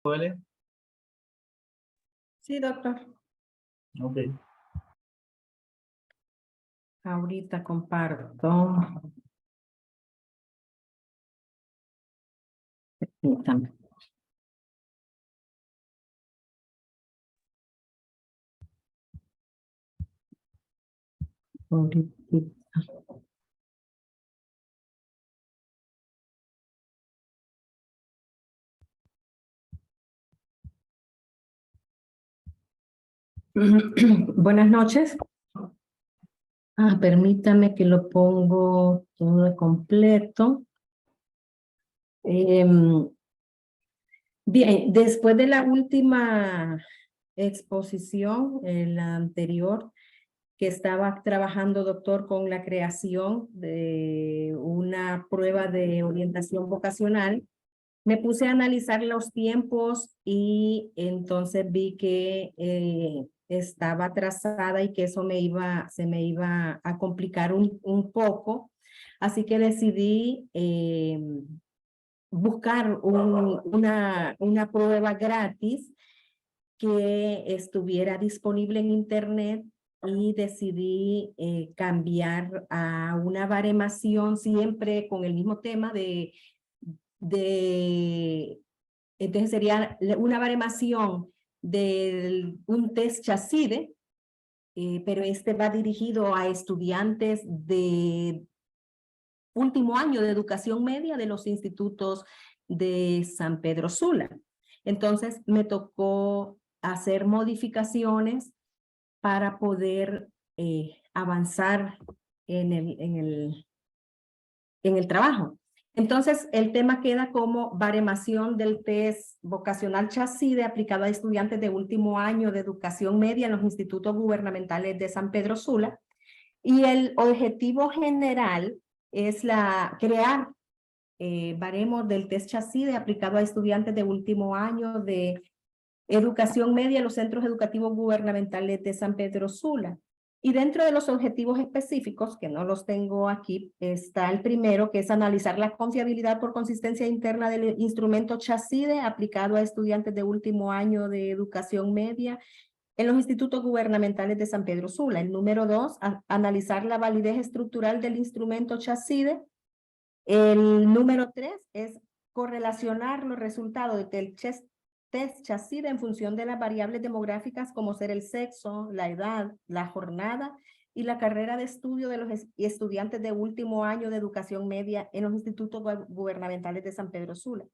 ¿Vale? Sí, doctor. Ok. Ahorita comparto. Permítame. Ahorita. Buenas noches. Permítame que lo pongo todo completo. Bien, después de la última exposición, la anterior, que estaba trabajando, doctor, con la creación de una prueba de orientación vocacional, me puse a analizar los tiempos y entonces vi que estaba atrasada y que eso se me iba a complicar un poco. Así que decidí buscar una prueba gratis que estuviera disponible en internet y decidí cambiar a una baremación siempre con el mismo tema entonces sería una baremación de un test Chaside, pero este va dirigido a estudiantes de último año de educación media de los institutos de San Pedro Sula. Entonces me tocó hacer modificaciones para poder avanzar en el trabajo. Entonces, el tema queda como baremación del test vocacional Chaside aplicado a estudiantes de último año de educación media en los institutos gubernamentales de San Pedro Sula. Y el objetivo general es crear baremos del test Chaside aplicado a estudiantes de último año de educación media en los centros educativos gubernamentales de San Pedro Sula. Y dentro de los objetivos específicos, que no los tengo aquí, está el primero, que es analizar la confiabilidad por consistencia interna del instrumento Chaside aplicado a estudiantes de último año de educación media en los institutos gubernamentales de San Pedro Sula. El número 2, analizar la validez estructural del instrumento Chaside. El número 3 es correlacionar los resultados del test Chaside en función de las variables demográficas como ser el sexo, la edad, la jornada y la carrera de estudio de los estudiantes de último año de educación media en los institutos gubernamentales de San Pedro Sula.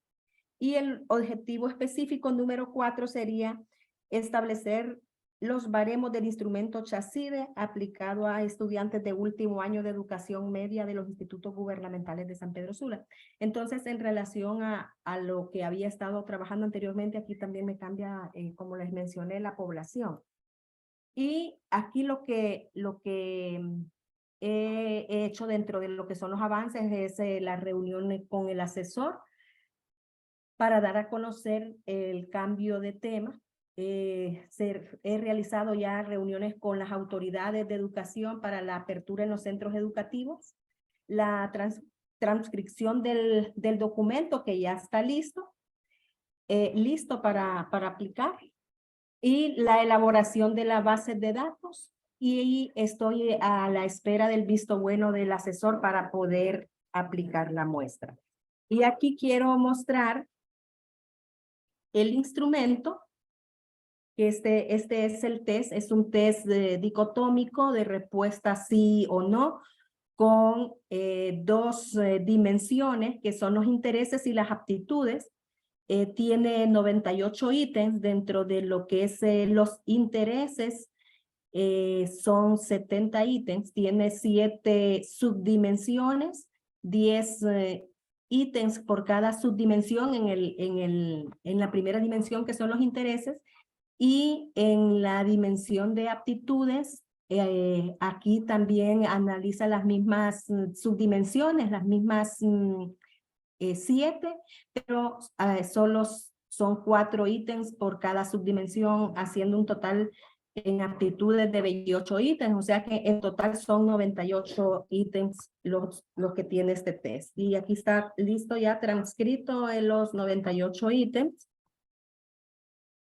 Y el objetivo específico número 4 sería establecer los baremos del instrumento Chaside aplicado a estudiantes de último año de educación media de los institutos gubernamentales de San Pedro Sula. Entonces, en relación a lo que había estado trabajando anteriormente, aquí también me cambia, como les mencioné, la población. Y aquí lo que he hecho dentro de lo que son los avances es la reunión con el asesor para dar a conocer el cambio de tema. He realizado ya reuniones con las autoridades de educación para la apertura en los centros educativos, la transcripción del documento que ya está listo, listo para aplicar, y la elaboración de la base de datos, y estoy a la espera del visto bueno del asesor para poder aplicar la muestra. Y aquí quiero mostrar el instrumento. Este es el test, es un test dicotómico de respuesta sí o no, con dos dimensiones que son los intereses y las aptitudes. Tiene 98 ítems. Dentro de lo que es los intereses, son 70 ítems, tiene 7 subdimensiones, 10 ítems por cada subdimensión en la primera dimensión, que son los intereses, y en la dimensión de aptitudes, aquí también analiza las mismas subdimensiones, las mismas 7, pero solo son 4 ítems por cada subdimensión, haciendo un total en aptitudes de 28 ítems, o sea que en total son 98 ítems los que tiene este test. Y aquí está listo ya transcrito en los 98 ítems.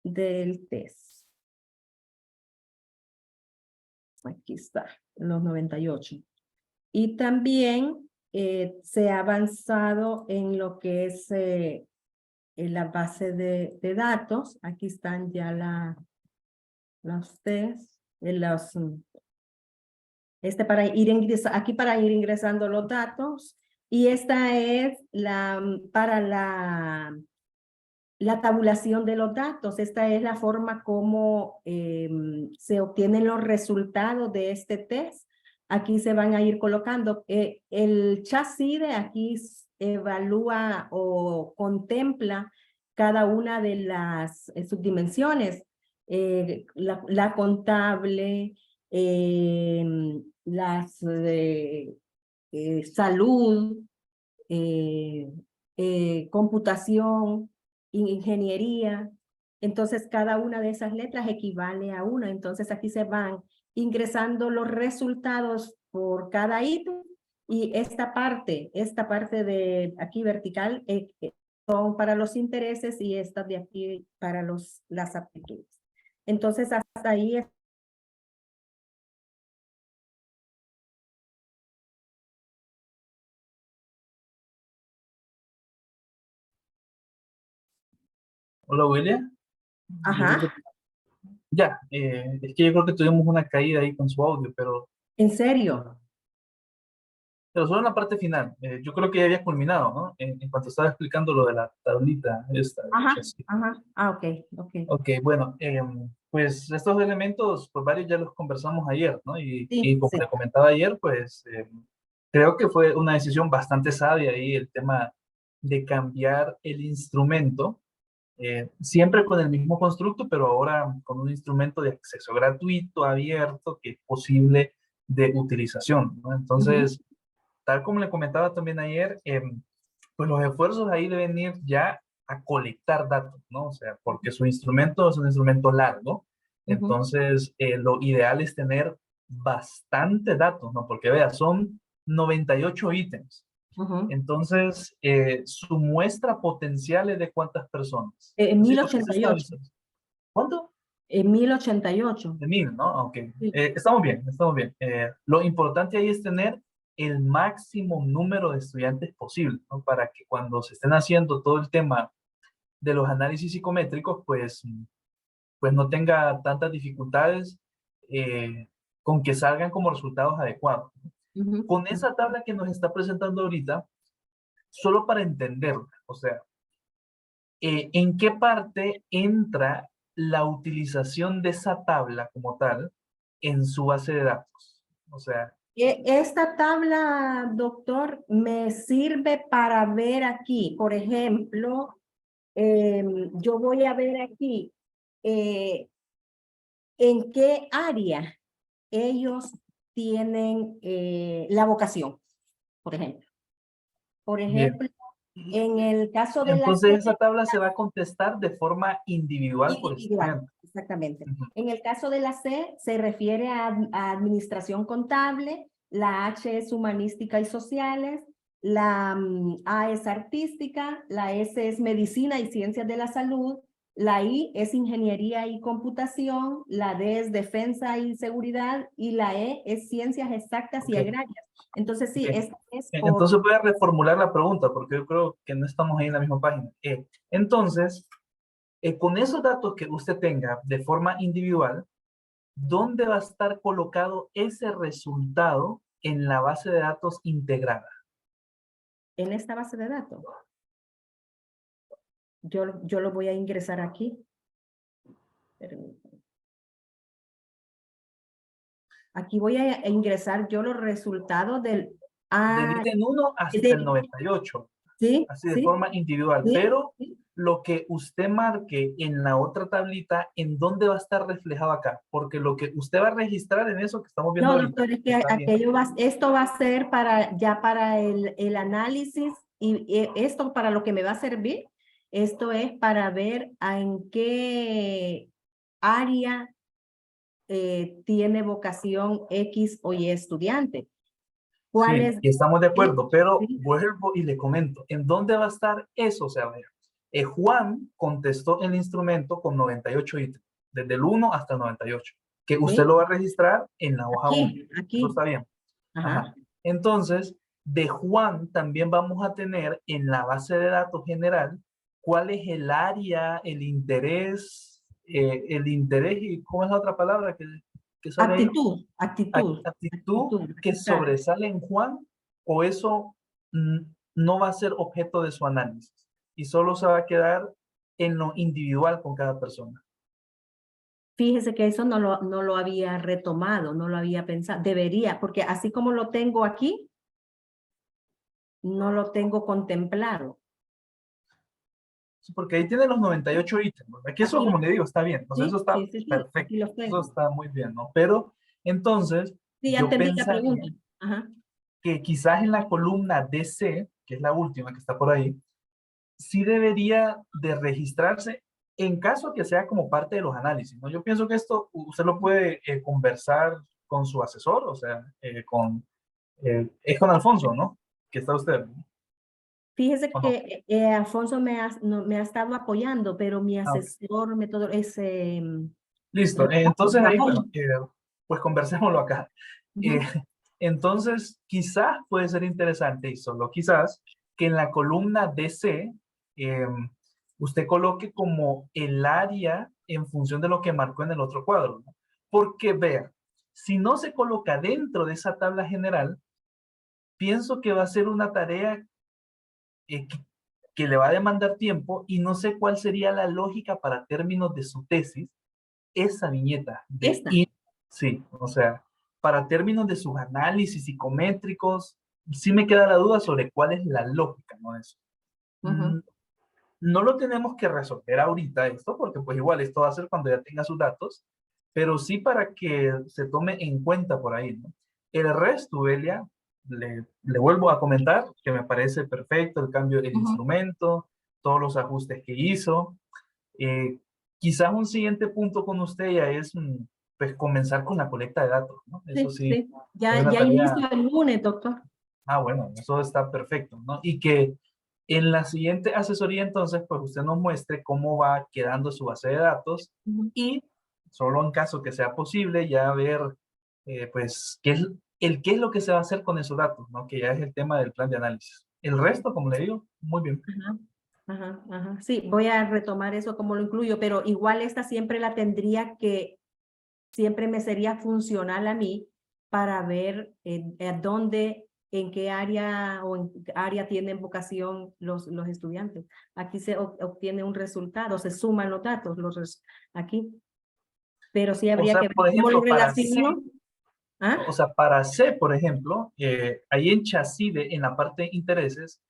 del test. Aquí está, los 98. Y también se ha avanzado en lo que es en la base de datos. Aquí están ya los test, para ir aquí para ir ingresando los datos. Y esta es para la tabulación de los datos. Esta es la forma como se obtienen los resultados de este test. Aquí se van a ir colocando. El CHASIDE aquí evalúa o contempla cada una de las subdimensiones. La contable, las salud, computación, ingeniería. Entonces, cada una de esas letras equivale a una. Entonces, aquí se van ingresando los resultados por cada ítem y esta parte de aquí vertical son para los intereses y esta de aquí para las aptitudes. Entonces, hasta ahí es. Hola, William. Yo creo que Ajá, ya, es que yo creo que tuvimos una caída ahí con su audio, ¿en serio? pero solo en la parte final. Yo creo que ya había culminado, ¿no? En cuanto estaba explicando lo de la tablita esta. Ajá, ajá. Ah, ok, ok. Ok, bueno, pues estos elementos, pues varios ya los conversamos ayer, ¿no? Y Sí, como sí. le comentaba ayer, pues creo que fue una decisión bastante sabia ahí el tema de cambiar el instrumento, siempre con el mismo constructo, pero ahora con un instrumento de acceso gratuito, abierto, que es posible de utilización, ¿no? Ujú, Entonces, tal como le comentaba también ayer, pues los esfuerzos ahí deben ir ya a colectar datos, ¿no? O sea, porque su instrumento es un instrumento largo, ujú, entonces lo ideal es tener bastante datos, ¿no? Porque vea, son 98 ítems. ujú. Entonces, su muestra potencial es de cuántas personas. En Sí, mil porque se ochenta y está ocho. avisando. ¿Cuánto? En 1088. De 1000, ¿no? Ok. Sí. Estamos bien, estamos bien. Lo importante ahí es tener el máximo número de estudiantes posible, ¿no? Para que cuando se estén haciendo todo el tema de los análisis psicométricos, pues no tenga tantas dificultades con que salgan como resultados adecuados. Ujú, Con esa tabla que nos está presentando ahorita, solo para entenderla, o sea, ¿en qué parte entra la utilización de esa tabla como tal en su base de datos? O sea, Esta tabla, doctor, me sirve para ver aquí, por ejemplo, yo voy a ver aquí eh, en qué área ellos tienen la vocación, por ejemplo. Por bien. ejemplo, en el caso de la Entonces esa tabla se va a contestar de forma individual por individual, estudiante. exactamente. Ujú. En el caso de la C, se refiere a administración contable, la H es humanística y sociales, la A es artística, la S es medicina y ciencias de la salud, la I es ingeniería y computación, la D es defensa y seguridad y la E es ciencias exactas y Ok, agrarias. Entonces sí, bien. esta es por. Entonces voy a reformular la pregunta porque yo creo que no estamos ahí en la misma página. Entonces, con esos datos que usted tenga de forma individual, ¿dónde va a estar colocado ese resultado en la base de datos integrada? En esta base de datos. Yo lo voy a ingresar aquí. Permítame. Aquí voy a ingresar yo los resultados del. Del Ah, ítem 1 hasta el 98, sí, así de sí, forma individual, sí, pero sí. lo que usted marque en la otra tablita, ¿en dónde va a estar reflejado acá? Porque lo que usted va a registrar en eso que estamos viendo No, ahorita, doctor, es que está bien. esto va a ser para el análisis y esto para lo que me va a servir, esto es para ver en qué área tiene vocación X o Y estudiante. ¿Cuál Sí, es? y estamos de Sí, acuerdo, pero sí. vuelvo y le comento, ¿en dónde va a estar eso? O sea, vea, Juan contestó el instrumento con 98 ítems, desde el 1 hasta el 98, que usted ¿sí? lo va a registrar en la hoja 1. Eso Aquí. está bien. Ajá. Ajá. Entonces, de Juan también vamos a tener en la base de datos general cuál es el área, el interés y ¿cómo es la otra palabra que sale ahí? Actitud que Claro. sobresale en Juan, o eso mm, no va a ser objeto de su análisis y solo se va a quedar en lo individual con cada persona. Fíjese que eso no lo había retomado, no lo había pensado. Debería, porque así como lo tengo aquí, no lo tengo contemplado. Sí, porque ahí tiene los 98 ítems, ¿verdad? Que eso, Aquí, como le digo, está bien. Entonces, eso sí, está sí, sí, sí, perfecto. aquí los Eso tengo. está muy bien, ¿no? Pero entonces, Sí, ya yo entendí la pensaría pregunta. Ajá. que quizás en la columna DC, que es la última que está por ahí, sí debería de registrarse en caso que sea como parte de los análisis, ¿no? Yo pienso que esto usted lo puede conversar con su asesor, o sea, es con Alfonso, ¿no? Que está usted, ¿no? Fíjese ¿O no? que Alfonso me ha estado apoyando, pero mi Ah, ok. asesor, método, es Listo. Entonces ahí, bueno, Ramón. pues conversémoslo acá. Eh, Ujú. entonces, quizás puede ser interesante, y solo quizás, que en la columna DC eh, usted coloque como el área en función de lo que marcó en el otro cuadro, ¿no? Porque vea, si no se coloca dentro de esa tabla general, pienso que va a ser una tarea que le va a demandar tiempo y no sé cuál sería la lógica para términos de su tesis esa viñeta Esta. sí, o sea, para términos de sus análisis psicométricos, sí me queda la duda sobre cuál es la lógica, ¿no? Eso. Ujú. Mm, No lo tenemos que resolver ahorita esto, porque pues igual esto va a ser cuando ya tenga sus datos, pero sí para que se tome en cuenta por ahí, ¿no? El resto, Belia, le vuelvo a comentar que me parece perfecto el cambio del Ujú. instrumento, todos los ajustes que hizo. Eh, Quizás un siguiente punto con usted ya es pues comenzar con la colecta de datos, ¿no? Eso Sí, sí, sí. es Ya, una ya tarea, inicio el lunes, doctor. bueno, eso está perfecto, ¿no? Y que en la siguiente asesoría entonces, pues usted nos muestre cómo va quedando su base de datos Ujú. y solo en caso que sea posible ya ver, pues, qué es lo que se va a hacer con esos datos, ¿no? Que ya es el tema del plan de análisis. El resto, como le digo, muy bien. Ajá, ajá, ajá. Sí, voy a retomar eso como lo incluyo, pero igual esta siempre la tendría que, siempre me sería funcional a mí para ver dónde, en qué área o en qué área tienen vocación los estudiantes. Aquí se obtiene un resultado, se suman los datos aquí, pero sí O habría sea, que ver por cómo lo ejemplo, relaciono. ¿Ah? o sea, para C, por ejemplo, ahí en Chaside, en la parte de intereses,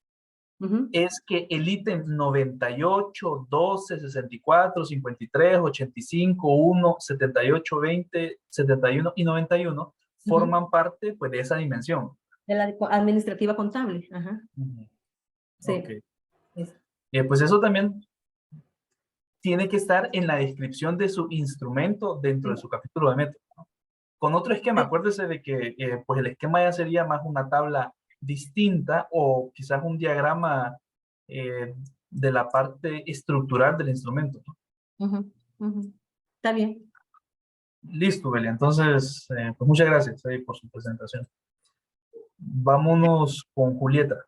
Ujú, es que el ítem 98, 12, 64, 53, 85, 1, 78, 20, 71 y 91 ujú. forman parte pues, de esa dimensión. De la administrativa contable. Ajá, Ujú. Ok. sí. Es- Pues eso también tiene que estar en la descripción de su instrumento dentro de sí. su capítulo de método. Con otro esquema, Sí. acuérdese de que pues el esquema ya sería más una tabla distinta o quizás un diagrama de la parte estructural del instrumento, ¿no? Ujú, ujú. Está bien. Listo, Belia. Entonces, pues muchas gracias por su presentación. Vámonos con Julieta.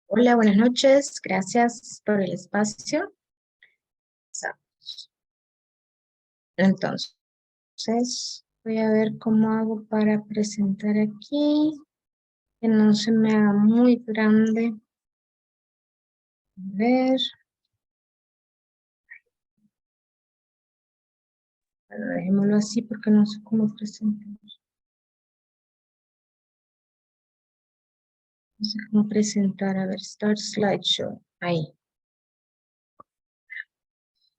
Hola, buenas noches. Gracias por el espacio. Entonces, voy a ver cómo hago para presentar aquí, que no se me haga muy grande. A ver, bueno, dejémoslo así porque no sé cómo presentar. No sé cómo presentar. A ver, Start Slideshow. Ahí.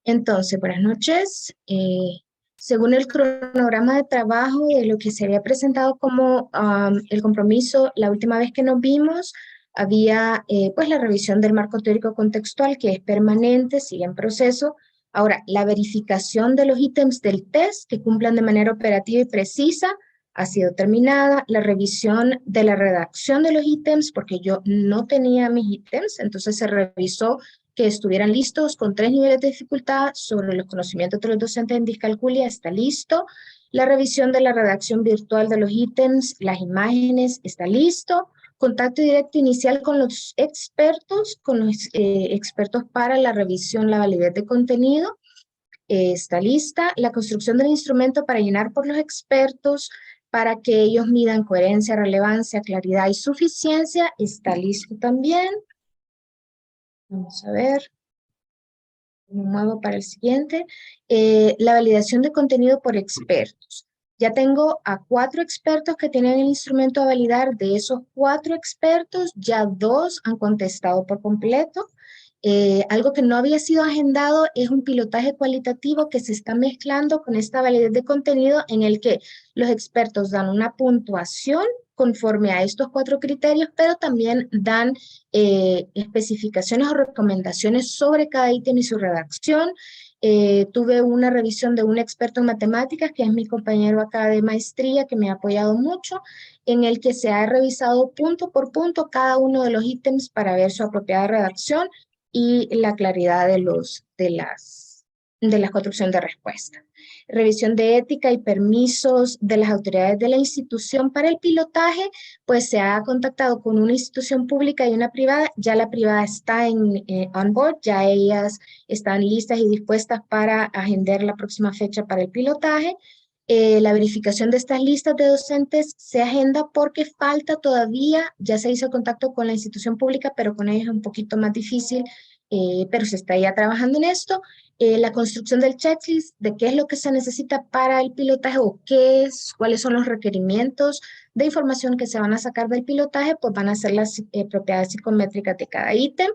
Entonces, buenas noches. Según el cronograma de trabajo de lo que se había presentado como el compromiso, la última vez que nos vimos, había pues la revisión del marco teórico contextual que es permanente, sigue en proceso. Ahora, la verificación de los ítems del test que cumplan de manera operativa y precisa, ha sido terminada. La revisión de la redacción de los ítems, porque yo no tenía mis ítems, entonces se revisó que estuvieran listos con 3 niveles de dificultad. Sobre los conocimientos de los docentes en discalculia está listo. La revisión de la redacción virtual de los ítems, las imágenes, está listo. Contacto directo inicial con los expertos para la revisión, la validez de contenido, está lista. La construcción del instrumento para llenar por los expertos, para que ellos midan coherencia, relevancia, claridad y suficiencia, está listo también. Vamos a ver. Me muevo para el siguiente. La validación de contenido por expertos. Ya tengo a 4 expertos que tienen el instrumento a validar. De esos 4 expertos, ya 2 han contestado por completo. Algo que no había sido agendado es un pilotaje cualitativo que se está mezclando con esta validez de contenido, en el que los expertos dan una puntuación conforme a estos 4 criterios, pero también dan especificaciones o recomendaciones sobre cada ítem y su redacción. Tuve una revisión de un experto en matemáticas, que es mi compañero acá de maestría, que me ha apoyado mucho, en el que se ha revisado punto por punto cada uno de los ítems para ver su apropiada redacción y la claridad de la construcción de respuesta. Revisión de ética y permisos de las autoridades de la institución para el pilotaje, pues se ha contactado con una institución pública y una privada. Ya la privada está on board, ya ellas están listas y dispuestas para agendar la próxima fecha para el pilotaje. La verificación de estas listas de docentes se agenda porque falta todavía. Ya se hizo contacto con la institución pública, pero con ellos es un poquito más difícil, pero se está ya trabajando en esto. La construcción del checklist de qué es lo que se necesita para el pilotaje, o cuáles son los requerimientos de información que se van a sacar del pilotaje, pues van a ser las propiedades psicométricas de cada ítem.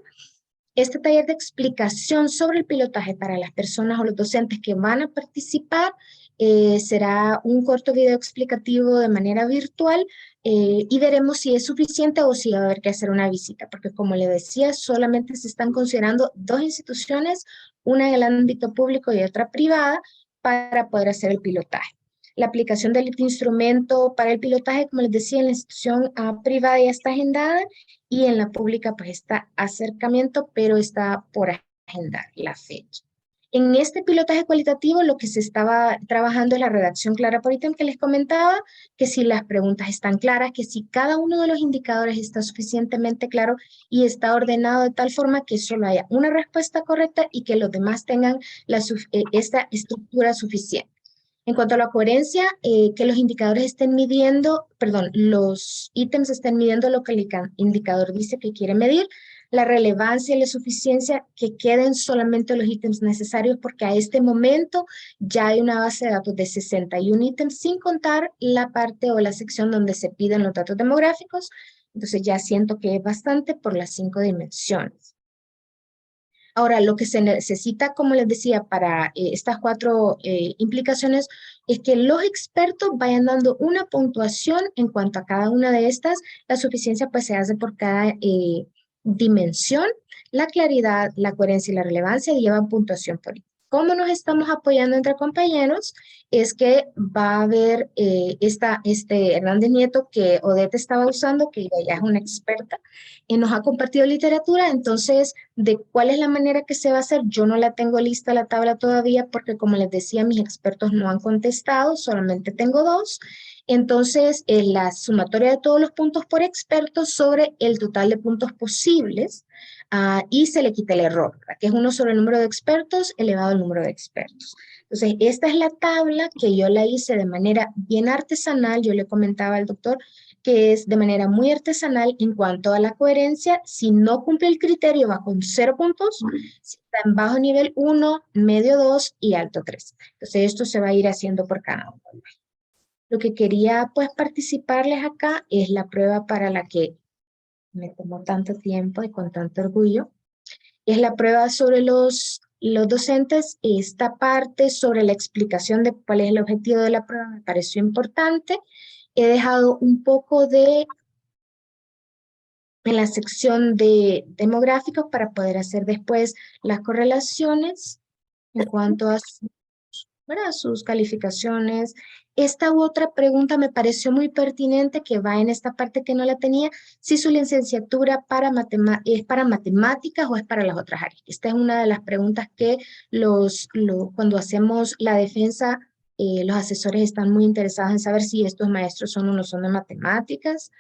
Este taller de explicación sobre el pilotaje para las personas o los docentes que van a participar será un corto video explicativo de manera virtual, y veremos si es suficiente o si va a haber que hacer una visita, porque como le decía, solamente se están considerando 2 instituciones, una en el ámbito público y otra privada, para poder hacer el pilotaje. La aplicación del instrumento para el pilotaje, como les decía, en la institución privada ya está agendada, y en la pública pues está acercamiento, pero está por agendar la fecha. En este pilotaje cualitativo lo que se estaba trabajando es la redacción clara por ítem, que les comentaba, que si las preguntas están claras, que si cada uno de los indicadores está suficientemente claro y está ordenado de tal forma que solo haya una respuesta correcta y que los demás tengan esta estructura suficiente. En cuanto a la coherencia, que los indicadores estén midiendo, perdón, los ítems estén midiendo lo que el indicador dice que quiere medir. La relevancia y la suficiencia, que queden solamente los ítems necesarios, porque a este momento ya hay una base de datos de 61 ítems, sin contar la parte o la sección donde se piden los datos demográficos. Entonces ya siento que es bastante por las 5 dimensiones. Ahora, lo que se necesita, como les decía, para estas 4 implicaciones, es que los expertos vayan dando una puntuación en cuanto a cada una de estas. La suficiencia pues se hace por cada dimensión. La claridad, la coherencia y la relevancia llevan puntuación por ítem. ¿Cómo nos estamos apoyando entre compañeros? Es que va a haber Hernández Nieto, que Odette estaba usando, que ella es una experta, y nos ha compartido literatura. Entonces, de cuál es la manera que se va a hacer, yo no la tengo lista la tabla todavía, porque como les decía, mis expertos no han contestado, solamente tengo 2. Entonces, la sumatoria de todos los puntos por expertos sobre el total de puntos posibles, y se le quita el error, ¿verdad? Que es 1 sobre el número de expertos elevado al número de expertos. Entonces, esta es la tabla que yo la hice de manera bien artesanal. Yo le comentaba al doctor que es de manera muy artesanal en cuanto a la coherencia. Si no cumple el criterio, va con 0 puntos. Si está en bajo nivel, 1, medio 2 y alto 3. Entonces, esto se va a ir haciendo por cada uno. Lo que quería pues participarles acá es la prueba para la que me tomó tanto tiempo y con tanto orgullo. Es la prueba sobre los docentes. Esta parte sobre la explicación de cuál es el objetivo de la prueba me pareció importante. He dejado un poco en la sección de demográficos para poder hacer después las correlaciones en cuanto a ¿verdad? Sus calificaciones. Esta u otra pregunta me pareció muy pertinente que va en esta parte que no la tenía, si su licenciatura es para matemáticas o es para las otras áreas. Esta es una de las preguntas que cuando hacemos la defensa, los asesores están muy interesados en saber si estos maestros son o no son de matemáticas.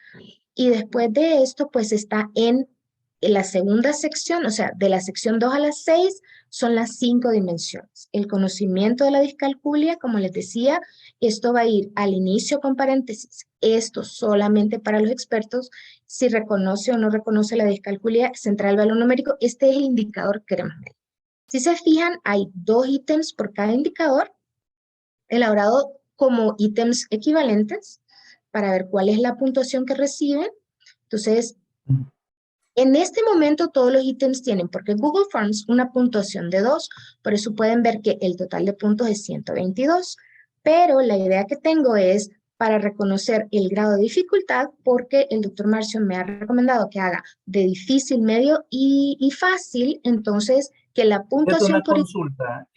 Y después de esto, pues está en la segunda sección, o sea, de la sección 2 a la 6, son las 5 dimensiones. El conocimiento de la discalculia, como les decía, esto va a ir al inicio con paréntesis. Esto solamente para los expertos. Si reconoce o no reconoce la discalculia, central el valor numérico. Este es el indicador que queremos medir. Si se fijan, hay 2 ítems por cada indicador, elaborado como ítems equivalentes para ver cuál es la puntuación que reciben. Entonces, en este momento todos los ítems tienen, porque Google Forms, una puntuación de 2, por eso pueden ver que el total de puntos es 122, pero la idea que tengo es para reconocer el grado de dificultad, porque el doctor Marcio me ha recomendado que haga de difícil, medio y fácil, entonces que la Es puntuación una por... consulta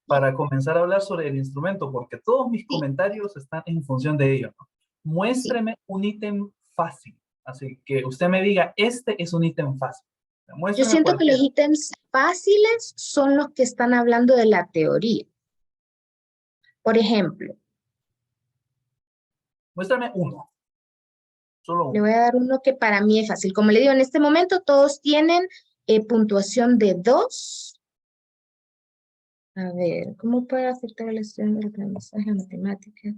para comenzar a hablar sobre el instrumento, porque todos mis Sí, comentarios están en función de ello, ¿no? sí. Muéstreme un ítem fácil. Así que usted me diga, este es un ítem fácil. Yo Muéstrame siento que los cualquiera. ítems fáciles son los que están hablando de la teoría. Por ejemplo, Muéstrame uno, solo le uno. voy a dar uno que para mí es fácil. Como le digo, en este momento todos tienen puntuación de 2. A ver, ¿cómo puede afectar el estudio del aprendizaje de matemáticas?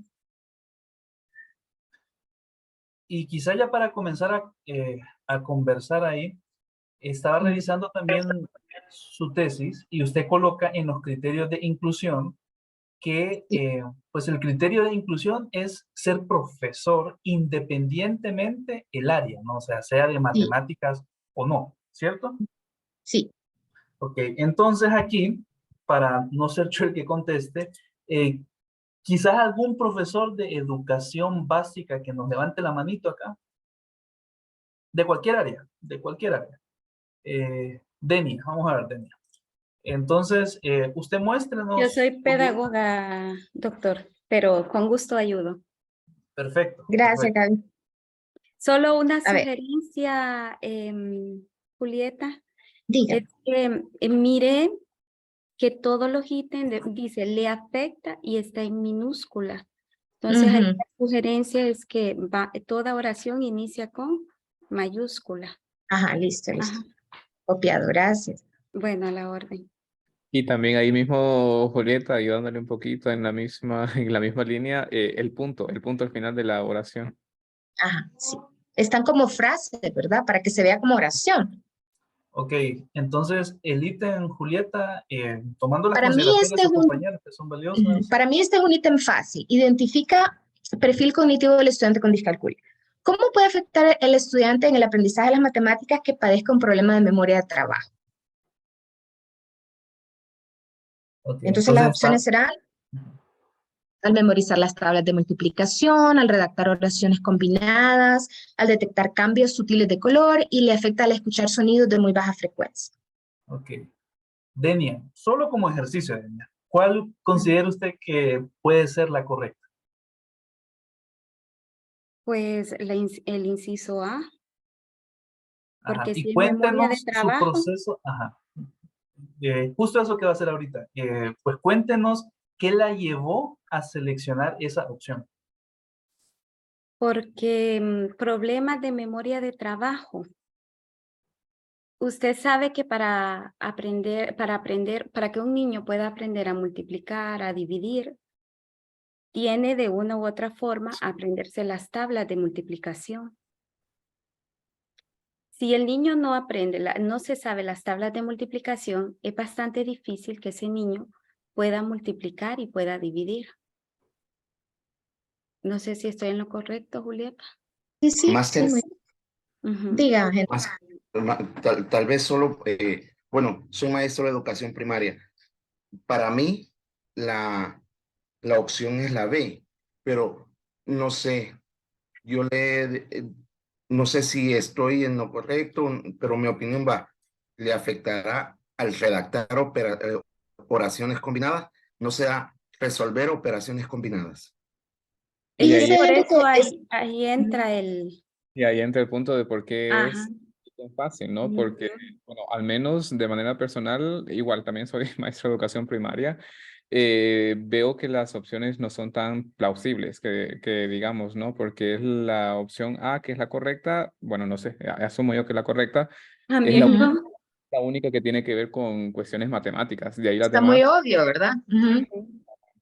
Y quizá ya para comenzar a conversar ahí, estaba revisando también su tesis y usted coloca en los criterios de inclusión que pues el criterio de inclusión es ser profesor independientemente el área, ¿no? O sea de Sí, matemáticas o no, ¿cierto? sí. Ok, entonces aquí, para no ser yo el que conteste, eh, quizás algún profesor de educación básica que nos levante la manito acá, de cualquier área. Denia, vamos a ver, Denia. Entonces, usted Yo muéstrenos, soy Julieta. pedagoga, doctor, pero con gusto ayudo. Perfecto, Gracias, perfecto. Gaby. Solo una A ver, sugerencia, Julieta, diga. es que mire que todos los ítems dice le afecta y está en minúscula. Entonces, ahí Ujú. la sugerencia es que toda oración inicia con mayúscula. Ajá, listo, listo. Ajá. Copiado, gracias. Bueno, a la orden. Y también ahí mismo, Julieta, ayudándole un poquito en en la misma línea, el punto al final de la oración. Ajá, sí. Están como frases, ¿verdad? Para que se vea como oración. Ok, entonces el ítem, Julieta, tomando las Para mí consideraciones de este es sus un compañeros que son valiosas. Para mí este es un ítem fácil. Identifica perfil cognitivo del estudiante con discalculia. ¿Cómo puede afectar el estudiante en el aprendizaje de las matemáticas que padezca un problema de memoria de trabajo? Ok, Entonces las entonces está. opciones serán al memorizar las tablas de multiplicación, al redactar oraciones combinadas, al detectar cambios sutiles de color y le afecta al escuchar sonidos de muy baja frecuencia. Ok. Denia, solo como ejercicio, Denia, ¿cuál considera usted que puede ser la correcta? Pues el inciso A, Ajá, porque y si es memoria de cuéntenos su trabajo, proceso. Ajá. Justo eso que va a hacer ahorita. Pues cuéntenos qué la llevó a seleccionar esa opción. porque problemas de memoria de trabajo. Usted sabe que para que un niño pueda aprender a multiplicar, a dividir, tiene de una u otra forma aprenderse las tablas de multiplicación. Si el niño no aprende, no se sabe las tablas de multiplicación, es bastante difícil que ese niño pueda multiplicar y pueda dividir. No sé si estoy en lo correcto, Julieta. Sí, sí, sí, muy bien. Ujú. Diga, Henry. Más, tal vez solo, bueno, soy maestro de educación primaria. Para mí, la opción es la B, pero no sé, no sé si estoy en lo correcto, pero mi opinión le afectará al redactar oraciones combinadas, no sea resolver operaciones combinadas. Y Es que ahí, por Fíjese eso que es- ahí entra el... y ahí entra el punto de por qué Ajá. es tan fácil, ¿no? Porque, bueno, al menos de manera personal, igual también soy maestro de educación primaria, veo que las opciones no son tan plausibles que digamos, ¿no? Porque es la opción A que es la correcta, bueno, no sé, asumo yo que la correcta es También yo. Ujú. la única que tiene que ver con cuestiones matemáticas. De ahí las Está demás. muy obvio, ¿verdad? Ujú.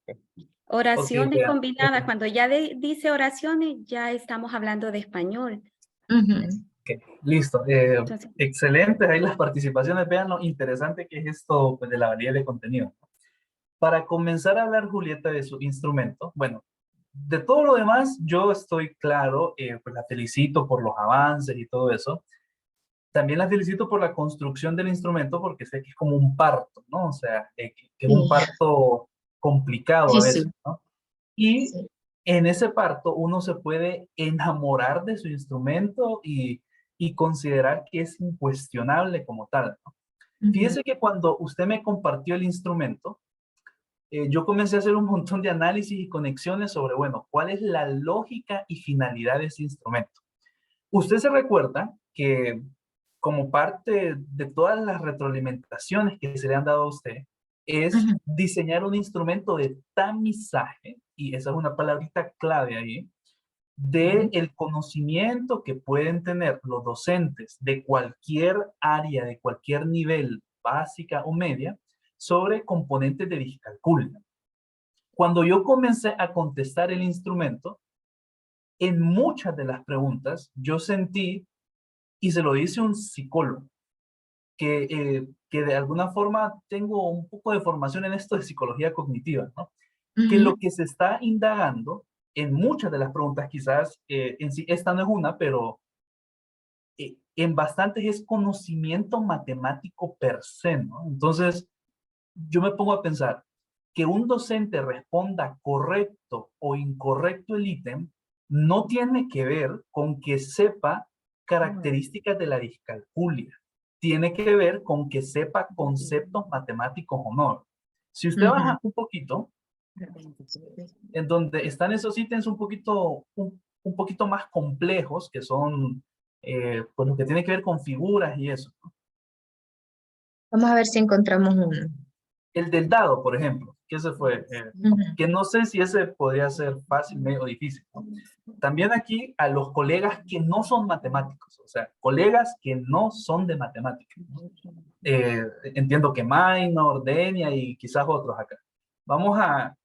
Ok, Oraciones vean, combinadas. Cuando ya dice oraciones, ya estamos hablando de español. Ujú. ok, listo. Entonces, Excelentes ahí las participaciones. Vean lo interesante que es esto pues, de la variedad de contenido. Para comenzar a hablar, Julieta, de su instrumento, bueno, de todo lo demás, yo estoy claro, pues la felicito por los avances y todo eso. También la felicito por la construcción del instrumento, porque sé que es como un parto, ¿no? O sea, que es un Sí, parto complicado a veces, difícil. ¿no? Y Sí. en ese parto uno se puede enamorar de su instrumento y considerar que es incuestionable como tal, ¿no? Ujú. Fíjese que cuando usted me compartió el instrumento, yo comencé a hacer un montón de análisis y conexiones sobre, bueno, cuál es la lógica y finalidad de ese instrumento. Usted se recuerda que como parte de todas las retroalimentaciones que se le han dado a usted, es Ujú. diseñar un instrumento de tamizaje, y esa es una palabrita clave ahí, de el conocimiento que pueden tener los docentes de cualquier área, de cualquier nivel, básica o media, sobre componentes de discalculia. Cuando yo comencé a contestar el instrumento, en muchas de las preguntas yo sentí, y se lo dice un psicólogo, que de alguna forma tengo un poco de formación en esto de psicología cognitiva, ¿no? Que Ujú. lo que se está indagando en muchas de las preguntas, quizás en sí, esta no es una, pero en bastantes es conocimiento matemático per se, ¿no? Entonces, yo me pongo a pensar que un docente responda correcto o incorrecto el ítem no tiene que ver con que sepa características de la discalculia. Tiene que ver con que sepa conceptos matemáticos o no. Si usted Ujú. baja un poquito, en donde están esos ítems un poquito más complejos, que son pues lo que tiene que ver con figuras y eso. Vamos a ver si encontramos uno. El del dado, por ejemplo, que ese fue, Ujú. que no sé si ese podría ser fácil, medio difícil, ¿no? También aquí a los colegas que no son matemáticos, o sea, colegas que no son de matemáticas, ¿no? Entiendo que Minor, Denia y quizás otros acá.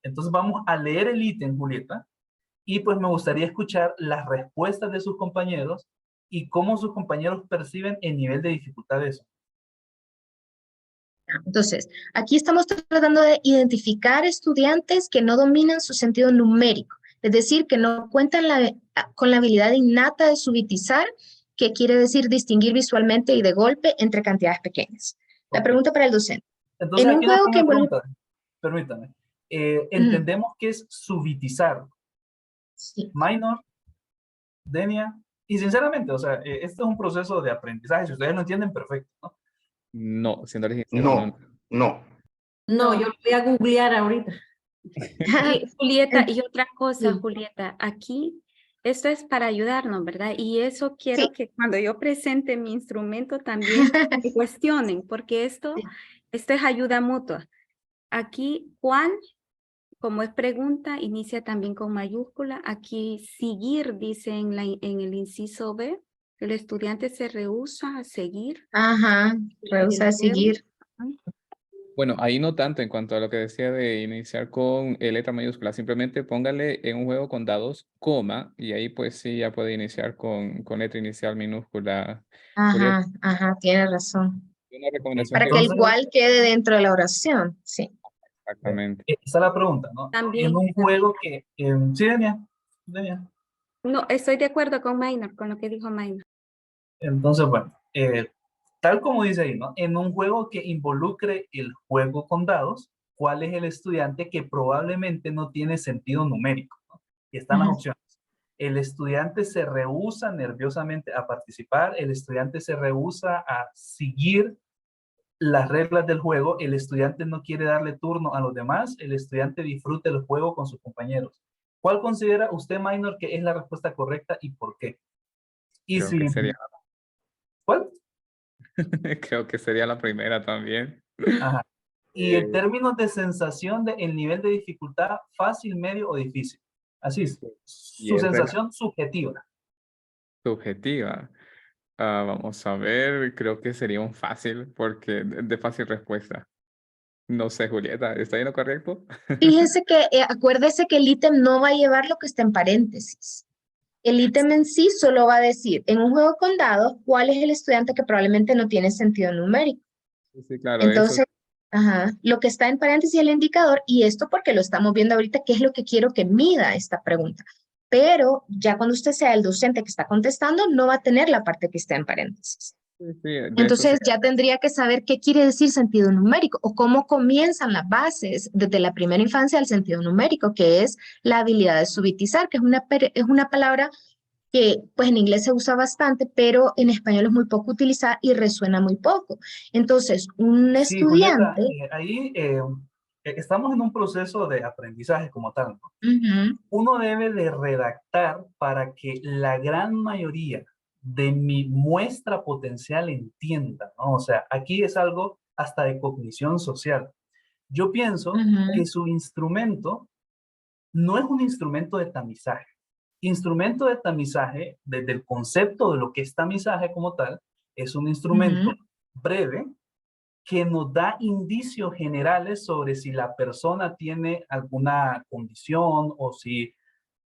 Entonces vamos a leer el ítem, Julieta, y pues me gustaría escuchar las respuestas de sus compañeros y cómo sus compañeros perciben el nivel de dificultad de eso. Entonces, aquí estamos tratando de identificar estudiantes que no dominan su sentido numérico, es decir, que no cuentan con la habilidad innata de subitizar, que quiere decir distinguir visualmente y de golpe entre cantidades pequeñas. La Ok. pregunta para el docente. Entonces En un aquí una juego que primera involucra... pregunta, permítame. Ujú. Entendemos que es subitizar, Sí. minor, Denia, y sinceramente, o sea, este es un proceso de aprendizaje, si ustedes lo entienden, perfecto, ¿no? No, siendo sincero, no. No, no. No, no. yo lo voy a googlear ahorita. Y Julieta, y otra cosa, Sí. Julieta, aquí esto es para ayudarnos, ¿verdad? Y eso quiero Sí. que cuando yo presente mi instrumento también me cuestionen, porque esto es ayuda mutua. Aquí Juan, como es pregunta, inicia también con mayúscula. Aquí seguir dice en el inciso B, el estudiante se rehúsa a seguir Ajá, el rehúsa juego. seguir. Bueno, ahí no tanto en cuanto a lo que decía de iniciar con letra mayúscula, simplemente póngale en un juego con dados, coma, y ahí pues sí ya puede iniciar con letra inicial minúscula. Julieta, Ajá, ajá, tiene razón. una recomendación Para que que el Entonces, cual quede dentro de la oración, sí. exactamente. esa es la pregunta, ¿no? En También, un juego que, sí, Denia, Denia. no, estoy de acuerdo con Minor, con lo que dijo Minor. Entonces, bueno, tal como dice ahí, ¿no? En un juego que involucre el juego con dados, ¿cuál es el estudiante que probablemente no tiene sentido numérico, ¿no? Y están las Ujú. opciones. El estudiante se rehúsa nerviosamente a participar, el estudiante se rehúsa a seguir las reglas del juego, el estudiante no quiere darle turno a los demás, el estudiante disfruta el juego con sus compañeros. ¿Cuál considera usted, Minor, que es la respuesta correcta y por qué? Y Creo que si, sería, ¿cuál? creo que sería la primera también. Ajá. Y en Eh, términos de sensación, de el nivel de dificultad, fácil, medio o difícil. Así es, y su es sensación subjetiva. subjetiva. Vamos a ver, creo que sería un fácil, porque de fácil respuesta. No sé, Julieta, ¿está en lo correcto? Fíjese que, acuérdese que el ítem no va a llevar lo que está en paréntesis. El ítem en sí solo va a decir, en un juego con dados, cuál es el estudiante que probablemente no tiene sentido numérico. Sí, sí, claro, eso. Entonces, ajá, lo que está en paréntesis es el indicador, y esto porque lo estamos viendo ahorita, qué es lo que quiero que mida esta pregunta. Pero ya cuando usted sea el docente que está contestando, no va a tener la parte que está en paréntesis. Sí, sí, de eso sí. Entonces ya tendría que saber qué quiere decir sentido numérico o cómo comienzan las bases desde la primera infancia al sentido numérico, que es la habilidad de subitizar, que es una palabra que pues en inglés se usa bastante, pero en español es muy poco utilizada y resuena muy poco. Entonces, un Sí, Julieta, estudiante, ahí estamos en un proceso de aprendizaje como tal, ¿no? ujú, Uno debe de redactar para que la gran mayoría de mi muestra potencial entienda, ¿no? O sea, aquí es algo hasta de cognición social. Yo pienso ujú, que su instrumento no es un instrumento de tamizaje. Instrumento de tamizaje, desde el concepto de lo que es tamizaje como tal, es un ujú, instrumento breve que nos da indicios generales sobre si la persona tiene alguna condición o si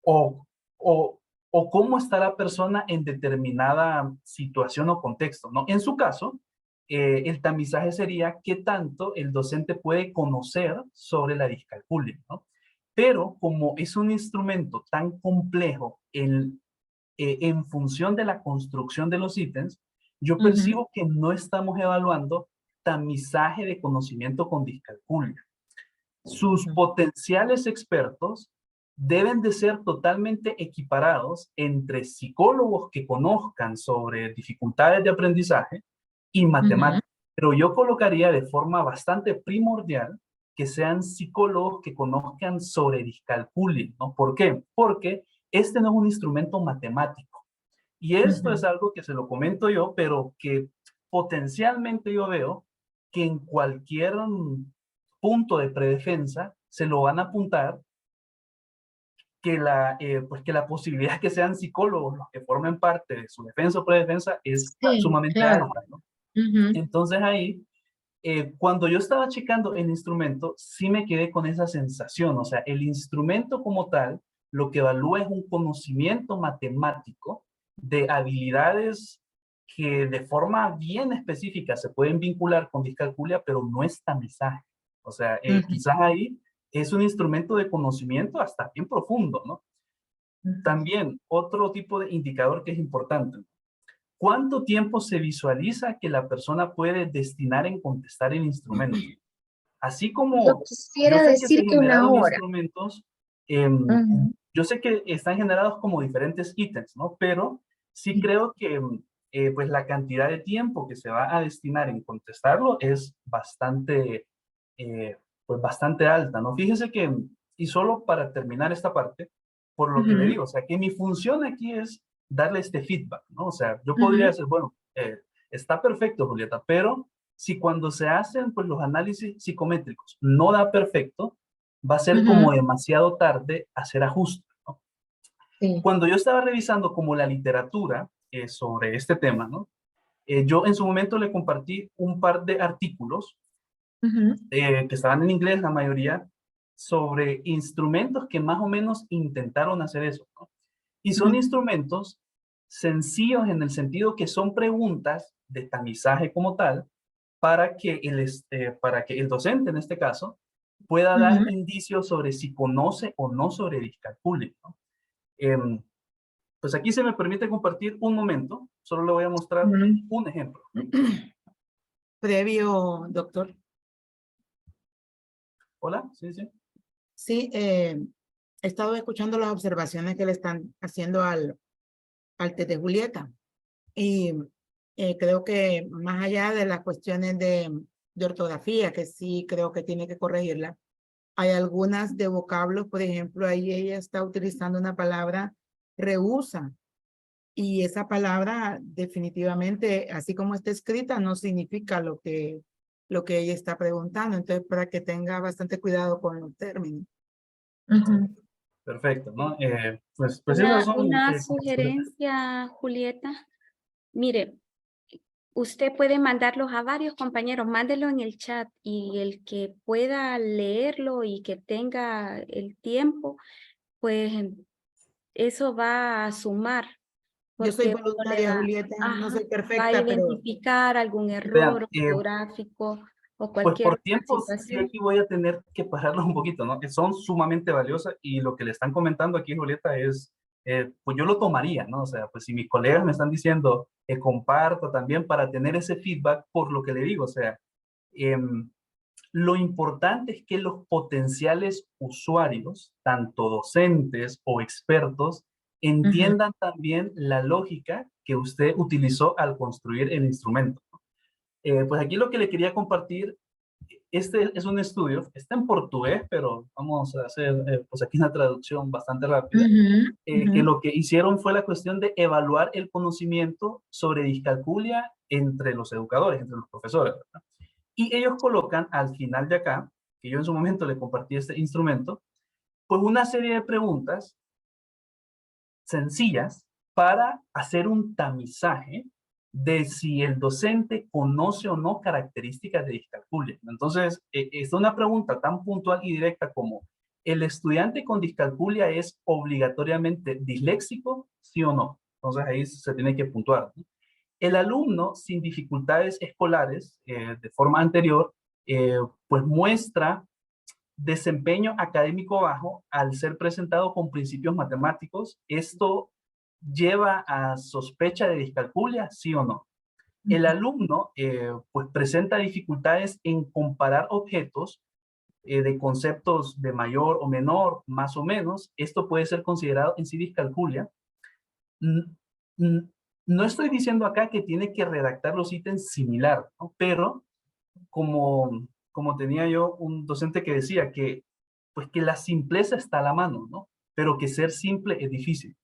o, o, o cómo está la persona en determinada situación o contexto, ¿no? En su caso, el tamizaje sería qué tanto el docente puede conocer sobre la discalculia, ¿no? Pero como es un instrumento tan complejo en función de la construcción de los ítems, yo ujú, percibo que no estamos evaluando tamizaje de conocimiento con discalculia. Sus ujú, potenciales expertos deben de ser totalmente equiparados entre psicólogos que conozcan sobre dificultades de aprendizaje y ujú, matemáticos. Pero yo colocaría de forma bastante primordial que sean psicólogos que conozcan sobre discalculia, ¿no? ¿Por qué? Porque este no es un instrumento matemático. Y esto es ujú, algo que se lo comento yo, pero que potencialmente yo veo que en cualquier punto de predefensa se lo van a apuntar pues que la posibilidad de que sean psicólogos los que formen parte de su defensa o predefensa es sí, sumamente claro. alta, ¿no? Ujú, Entonces ahí, cuando yo estaba checando el instrumento, sí me quedé con esa sensación, o sea, el instrumento como tal, lo que evalúa es un conocimiento matemático de habilidades que de forma bien específica se pueden vincular con discalculia, pero no es tamizaje. O sea, ujú, quizás ahí es un instrumento de conocimiento hasta bien profundo, ¿no? ujú. También otro tipo de indicador que es importante. ¿Cuánto tiempo se visualiza que la persona puede destinar en contestar el instrumento? Así Yo como yo quisiera sé que se decir que una generaron hora. instrumentos, Ujú, yo sé que están generados como diferentes ítems, ¿no? Pero sí sí, creo que pues la cantidad de tiempo que se va a destinar en contestarlo es bastante, pues bastante alta, ¿no? Fíjese que, y solo para terminar esta parte, por lo que le ujú, digo, o sea, que mi función aquí es darle este feedback, ¿no? O sea, yo podría ujú, decir, bueno, está perfecto, Julieta, pero si cuando se hacen pues los análisis psicométricos no da perfecto, va a ser como ujú, demasiado tarde hacer ajustes, ¿no? sí, Cuando yo estaba revisando como la literatura sobre este tema, ¿no? Yo en su momento le compartí un par de artículos ujú, que estaban en inglés, la mayoría, sobre instrumentos que más o menos intentaron hacer eso, ¿no? Y son ujú, instrumentos sencillos en el sentido que son preguntas de tamizaje como tal, para que el docente, en este caso, pueda dar ujú. indicios sobre si conoce o no sobre discalculia, ¿no? Em, pues aquí se me permite compartir un momento, solo le voy a mostrar Bueno, un ejemplo. Previo, doctor. Hola, sí, sí. Sí, he estado escuchando las observaciones que le están haciendo al test de Julieta. Y creo que más allá de las cuestiones de ortografía, que sí creo que tiene que corregirla. Hay algunas de vocablos, por ejemplo, ahí ella está utilizando una palabra rehúsa. Y esa palabra definitivamente, así como está escrita, no significa lo que ella está preguntando. Entonces, para que tenga bastante cuidado con los términos. Ujú. Perfecto, ¿no? Pues esas son Una consideraciones. sugerencia, Julieta. Mire, usted puede mandarlos a varios compañeros, mándelo en el chat y el que pueda leerlo y que tenga el tiempo, pues eso va a sumar. Yo soy Porque uno le voluntaria, va, Julieta, no soy va a perfecta, pero identificar algún Vean, error ortográfico o pues cualquier por otra tiempos, sí situación. aquí voy a tener que pararlos un poquito, ¿no? Que son sumamente valiosas y lo que le están comentando aquí, Julieta, es, pues yo lo tomaría, ¿no? O sea, pues si mis colegas me están diciendo que comparto también para tener ese feedback por lo que le digo, o sea, lo importante es que los potenciales usuarios, tanto docentes o expertos, entiendan también la lógica que usted utilizó al construir el instrumento. Pues aquí lo que le quería compartir, este es un estudio, está en portugués, pero vamos a hacer pues aquí una traducción bastante rápida, Ujú, que ujú. lo que hicieron fue la cuestión de evaluar el conocimiento sobre discalculia entre los educadores, entre los profesores, ¿verdad? Y ellos colocan al final de acá, que yo en su momento le compartí este instrumento, pues una serie de preguntas sencillas para hacer un tamizaje de si el docente conoce o no características de discalculia. Entonces, es una pregunta tan puntual y directa como, ¿el estudiante con discalculia es obligatoriamente disléxico, sí o no? Entonces ahí se tiene que puntuar, ¿no? El alumno sin dificultades escolares de forma anterior, pues muestra desempeño académico bajo al ser presentado con principios matemáticos. ¿Esto lleva a sospecha de discalculia, sí o no? El alumno pues presenta dificultades en comparar objetos de conceptos de mayor o menor, más o menos. Esto puede ser considerado en sí discalculia. No estoy diciendo acá que tiene que redactar los ítems similar, ¿no? Pero como tenía yo un docente que decía que, pues que la simpleza está a la mano, ¿no? Pero que ser simple es difícil.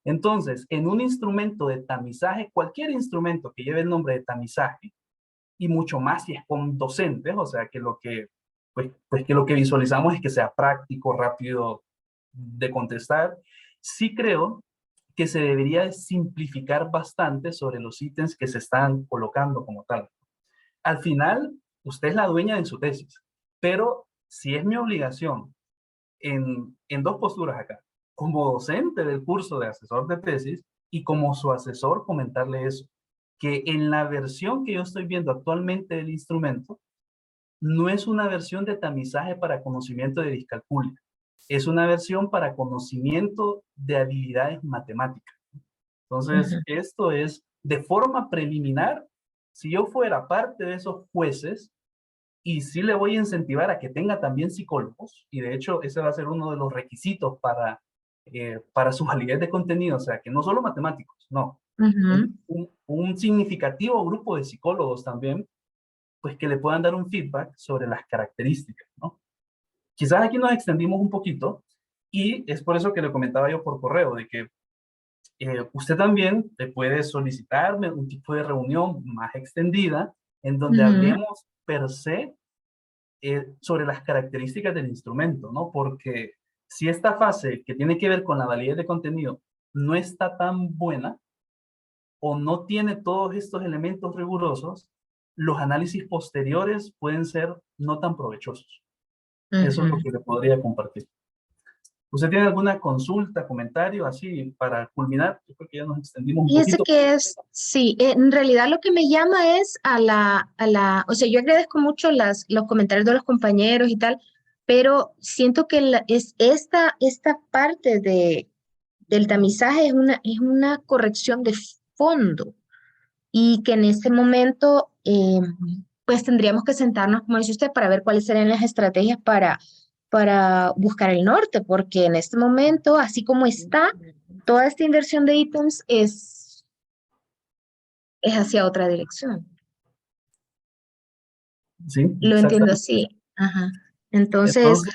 Entonces, en un instrumento de tamizaje, cualquier instrumento que lleve el nombre de tamizaje, y mucho más si es con docentes, o sea, que pues que lo que visualizamos es que sea práctico, rápido de contestar, sí creo que se debería simplificar bastante sobre los ítems que se están colocando como tal. Al final, usted es la dueña de su tesis, pero si es mi obligación en dos posturas acá, como docente del curso de asesor de tesis y como su asesor comentarle eso, que en la versión que yo estoy viendo actualmente del instrumento, no es una versión de tamizaje para conocimiento de discalculia, es una versión para conocimiento de habilidades matemáticas. Entonces, Ujú. esto es de forma preliminar. Si yo fuera parte de esos jueces, y sí le voy a incentivar a que tenga también psicólogos, y de hecho ese va a ser uno de los requisitos para su validez de contenido, o sea, que no solo matemáticos, no, Ujú. un significativo grupo de psicólogos también, pues que le puedan dar un feedback sobre las características, ¿no? Quizás aquí nos extendimos un poquito, y es por eso que le comentaba yo por correo, de que usted también puede solicitarme un tipo de reunión más extendida en donde Ujú. hablemos per se sobre las características del instrumento, ¿no? Porque si esta fase que tiene que ver con la validez de contenido no está tan buena o no tiene todos estos elementos rigurosos, los análisis posteriores pueden ser no tan provechosos. Eso es lo Ujú. que le podría compartir. ¿Usted tiene alguna consulta, comentario así para culminar? Yo creo que ya nos extendimos un Fíjese poquito. que sí, en realidad lo que me llama es o sea, yo agradezco mucho los comentarios de los compañeros y tal, pero siento que es esta parte del tamizaje es una corrección de fondo y que en este momento, pues tendríamos que sentarnos, como dice usted, para ver cuáles serían las estrategias para buscar el norte, porque en este momento, así como está, toda esta inversión de ítems es hacia otra dirección. Sí, Lo entiendo exactamente. así. Ajá. Entonces, Entonces,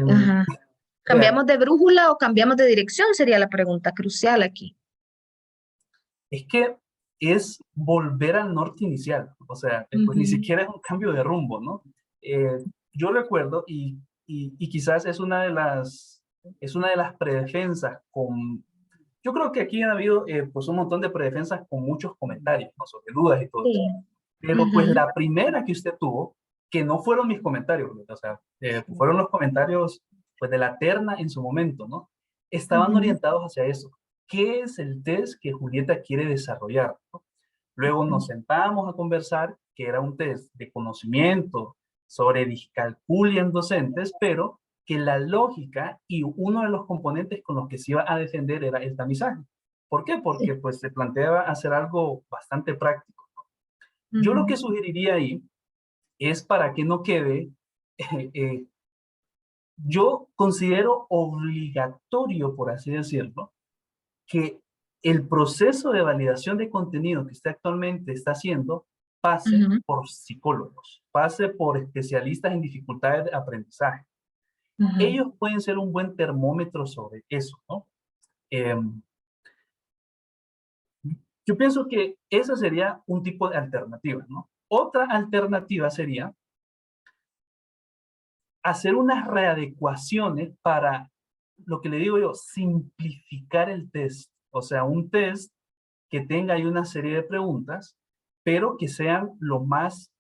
ajá. vea, ¿Cambiamos de brújula o cambiamos de dirección? Sería la pregunta crucial aquí. es que es volver al norte inicial, o sea, pues ni Ujú, siquiera es un cambio de rumbo, ¿no? Yo recuerdo, y quizás es una de las predefensas yo creo que aquí han habido pues un montón de predefensas con muchos comentarios, ¿no? Sobre dudas y todo sí. eso. Pero pues Ujú, la primera que usted tuvo, que no fueron mis comentarios, o sea, fueron los comentarios pues de la terna en su momento, ¿no? Estaban ujú, orientados hacia eso. ¿Qué es el test que Julieta quiere desarrollar? ¿No? Luego nos sentamos a conversar, que era un test de conocimiento sobre discalculia en docentes, pero que la lógica y uno de los componentes con los que se iba a defender era el tamizaje. ¿Por qué? sí, Porque pues se planteaba hacer algo bastante práctico. Yo lo que ujú, sugeriría ahí es para que no quede, eh, yo considero obligatorio, por así decirlo, que el proceso de validación de contenido que usted actualmente está haciendo pase ujú, por psicólogos, pase por especialistas en dificultades de aprendizaje. ujú. Ellos pueden ser un buen termómetro sobre eso, ¿no? Eh, yo pienso que esa sería un tipo de alternativa, ¿no? Otra alternativa sería hacer unas readecuaciones para, lo que le digo yo, simplificar el test. O sea, un test que tenga ahí una serie de preguntas, pero que sean lo más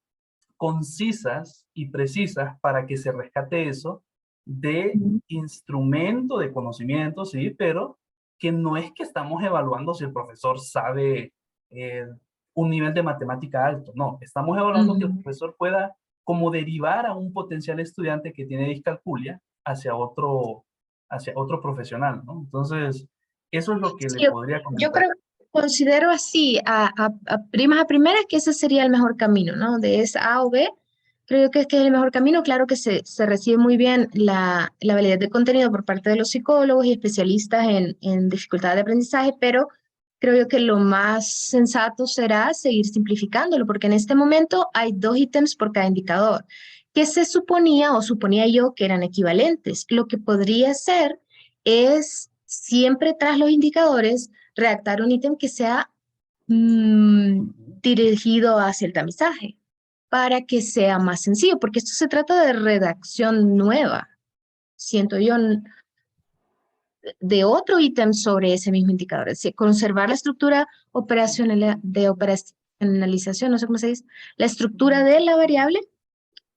concisas y precisas para que se rescate eso de Ujú. instrumento de conocimiento, sí, pero que no es que estamos evaluando si el profesor sabe eh, un nivel de matemática alto, no, estamos evaluando que el Ujú. profesor pueda como derivar a un potencial estudiante que tiene discalculia hacia otro profesional, ¿no? Entonces, eso es lo que le Sí, podría yo comentar. creo, considero así, a primeras que ese sería el mejor camino, ¿no? De esa A o B, creo que este es el mejor camino. Claro que se recibe muy bien la validez de contenido por parte de los psicólogos y especialistas en dificultades de aprendizaje, pero creo yo que lo más sensato será seguir simplificándolo, porque en este momento hay 2 ítems por cada indicador, que se suponía o suponía yo que eran equivalentes. Lo que podría ser es siempre tras los indicadores redactar un ítem que sea mm, dirigido hacia el tamizaje para que sea más sencillo, porque esto se trata de redacción nueva, siento yo, de otro ítem sobre ese mismo indicador, es decir, conservar la estructura operacional de operacionalización, no sé cómo se dice, la estructura de la variable,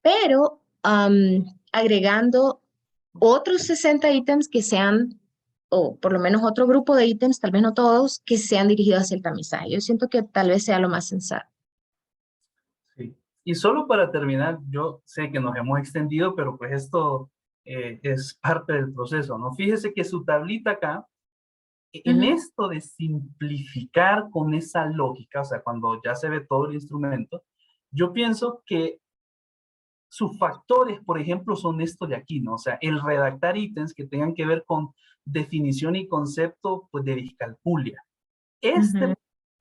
pero agregando otros 60 ítems que sean, o por lo menos otro grupo de ítems, tal vez no todos, que sean dirigidos hacia el tamizaje. Yo siento que tal vez sea lo más sensato. Sí. Y solo para terminar, yo sé que nos hemos extendido, pero pues esto es parte del proceso, ¿no? Fíjese que su tablita acá, en Ujú, esto de simplificar con esa lógica, o sea, cuando ya se ve todo el instrumento, yo pienso que sus factores, por ejemplo, son estos de aquí, ¿no? O sea, el redactar ítems que tengan que ver con definición y concepto pues, de discalculia. ujú.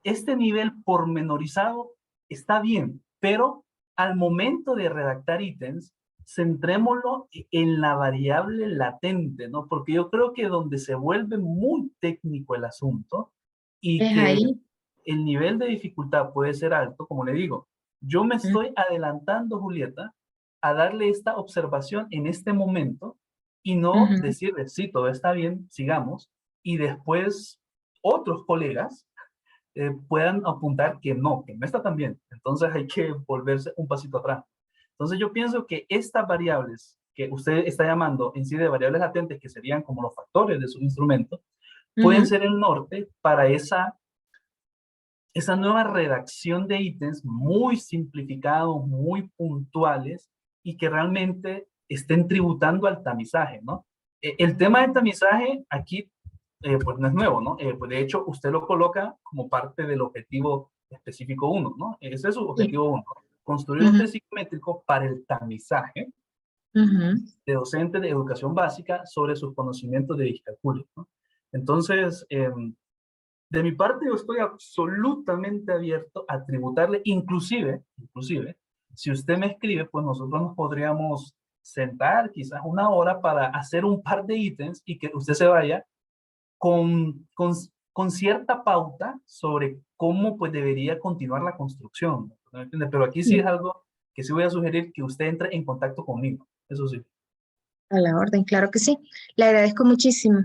Este nivel pormenorizado está bien, pero al momento de redactar ítems, centrémoslo en la variable latente, ¿no? Porque yo creo que donde se vuelve muy técnico el asunto y Es que ahí. el nivel de dificultad puede ser alto, como le digo, yo me Ujú, estoy adelantando, Julieta, a darle esta observación en este momento y no ujú. decirle, sí, todo está bien, sigamos, y después otros colegas puedan apuntar que no está tan bien. Entonces hay que volverse un pasito atrás. Entonces yo pienso que estas variables que usted está llamando en sí de variables latentes, que serían como los factores de su instrumento, pueden Ujú. ser el norte para esa nueva redacción de ítems muy simplificados, muy puntuales y que realmente estén tributando al tamizaje, ¿no? El tema del tamizaje aquí, pues no es nuevo, ¿no? Pues de hecho, usted lo coloca como parte del objetivo específico 1, ¿no? Ese es su Sí. objetivo 1, construir un Ujú, test psicométrico para el tamizaje ujú. de docentes de educación básica sobre sus conocimientos de discalculia, ¿no? Entonces, de mi parte, yo estoy absolutamente abierto a tributarle, inclusive, si usted me escribe, pues nosotros nos podríamos sentar quizás una hora para hacer un par de ítems y que usted se vaya con cierta pauta sobre cómo pues debería continuar la construcción, ¿me entiende? Pero aquí sí es algo que sí voy a sugerir que usted entre en contacto conmigo, eso sí. A la orden, claro que sí. Le agradezco muchísimo.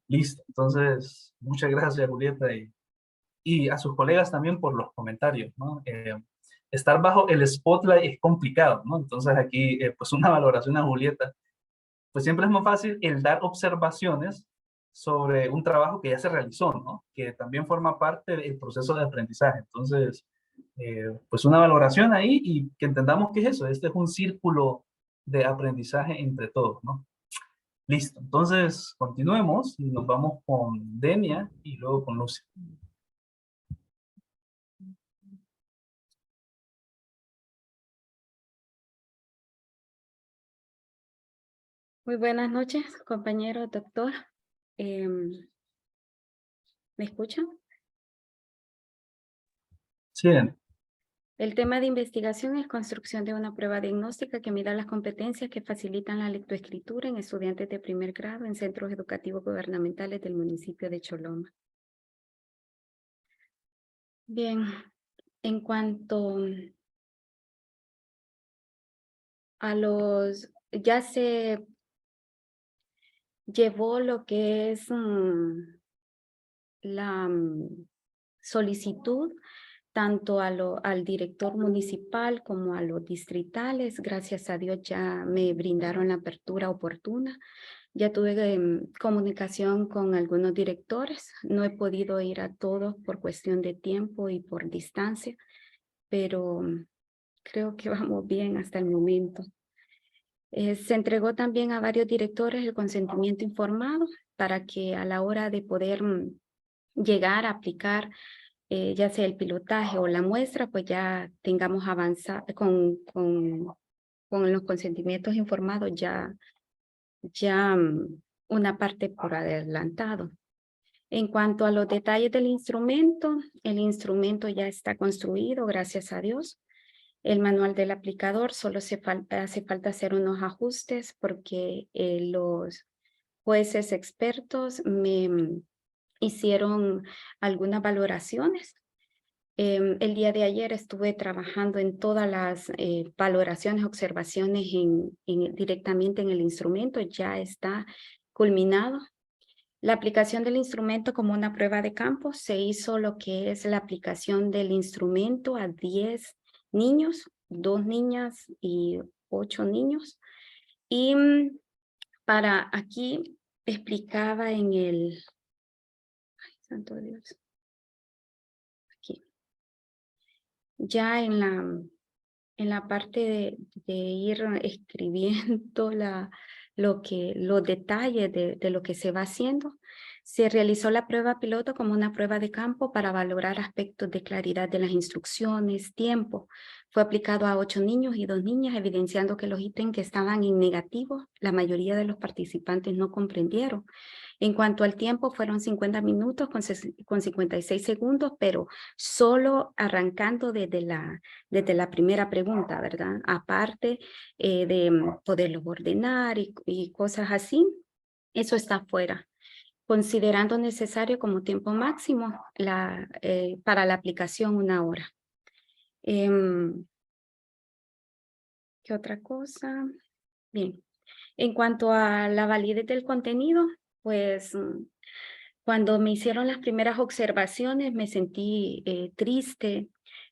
Listo, entonces muchas gracias Julieta y a sus colegas también por los comentarios, ¿no? Estar bajo el spotlight es complicado, ¿no? Entonces aquí pues una valoración a Julieta, pues siempre es más fácil el dar observaciones sobre un trabajo que ya se realizó, ¿no? Que también forma parte del proceso de aprendizaje. Entonces, pues una valoración ahí y que entendamos que es eso, este es un círculo de aprendizaje entre todos, ¿no? Listo, entonces continuemos y nos vamos con Denia y luego con Lucy. Muy buenas noches, compañero doctor. ¿Me escuchan? Sí, Denia. El tema de investigación es construcción de una prueba diagnóstica que mida las competencias que facilitan la lectoescritura en estudiantes de primer grado en centros educativos gubernamentales del municipio de Choloma. Bien, en cuanto a ya se llevó lo que es la solicitud tanto al director municipal como a los distritales. Gracias a Dios ya me brindaron la apertura oportuna. Ya tuve comunicación con algunos directores. No he podido ir a todos por cuestión de tiempo y por distancia, pero creo que vamos bien hasta el momento. Se entregó también a varios directores el consentimiento informado para que a la hora de poder llegar a aplicar ya sea el pilotaje o la muestra, pues ya tengamos avanzado con los consentimientos informados ya una parte por adelantado. En cuanto a los detalles del instrumento, el instrumento ya está construido, gracias a Dios. El manual del aplicador solo hace falta hacer unos ajustes porque los jueces expertos me hicieron algunas valoraciones. El día de ayer estuve trabajando en todas las valoraciones, observaciones directamente en el instrumento. Ya está culminado. La aplicación del instrumento como una prueba de campo se hizo lo que es la aplicación del instrumento a 10 niños, 2 niñas y 8 niños. Y para aquí explicaba en el... Ay, santo Dios. Aquí. Ya en la parte de ir escribiendo los detalles de lo que se va haciendo, se realizó la prueba piloto como una prueba de campo para valorar aspectos de claridad de las instrucciones, tiempo. Fue aplicado a 8 niños y 2 niñas, evidenciando que los ítems que estaban en negativo, la mayoría de los participantes no comprendieron. En cuanto al tiempo, fueron 50 minutos con 56 segundos, pero solo arrancando desde la primera pregunta, ¿verdad? Aparte de poderlo ordenar y cosas así, eso está fuera. Considerando necesario como tiempo máximo para la aplicación 1 hora. ¿Qué otra cosa? Bien. En cuanto a la validez del contenido, pues cuando me hicieron las primeras observaciones me sentí triste.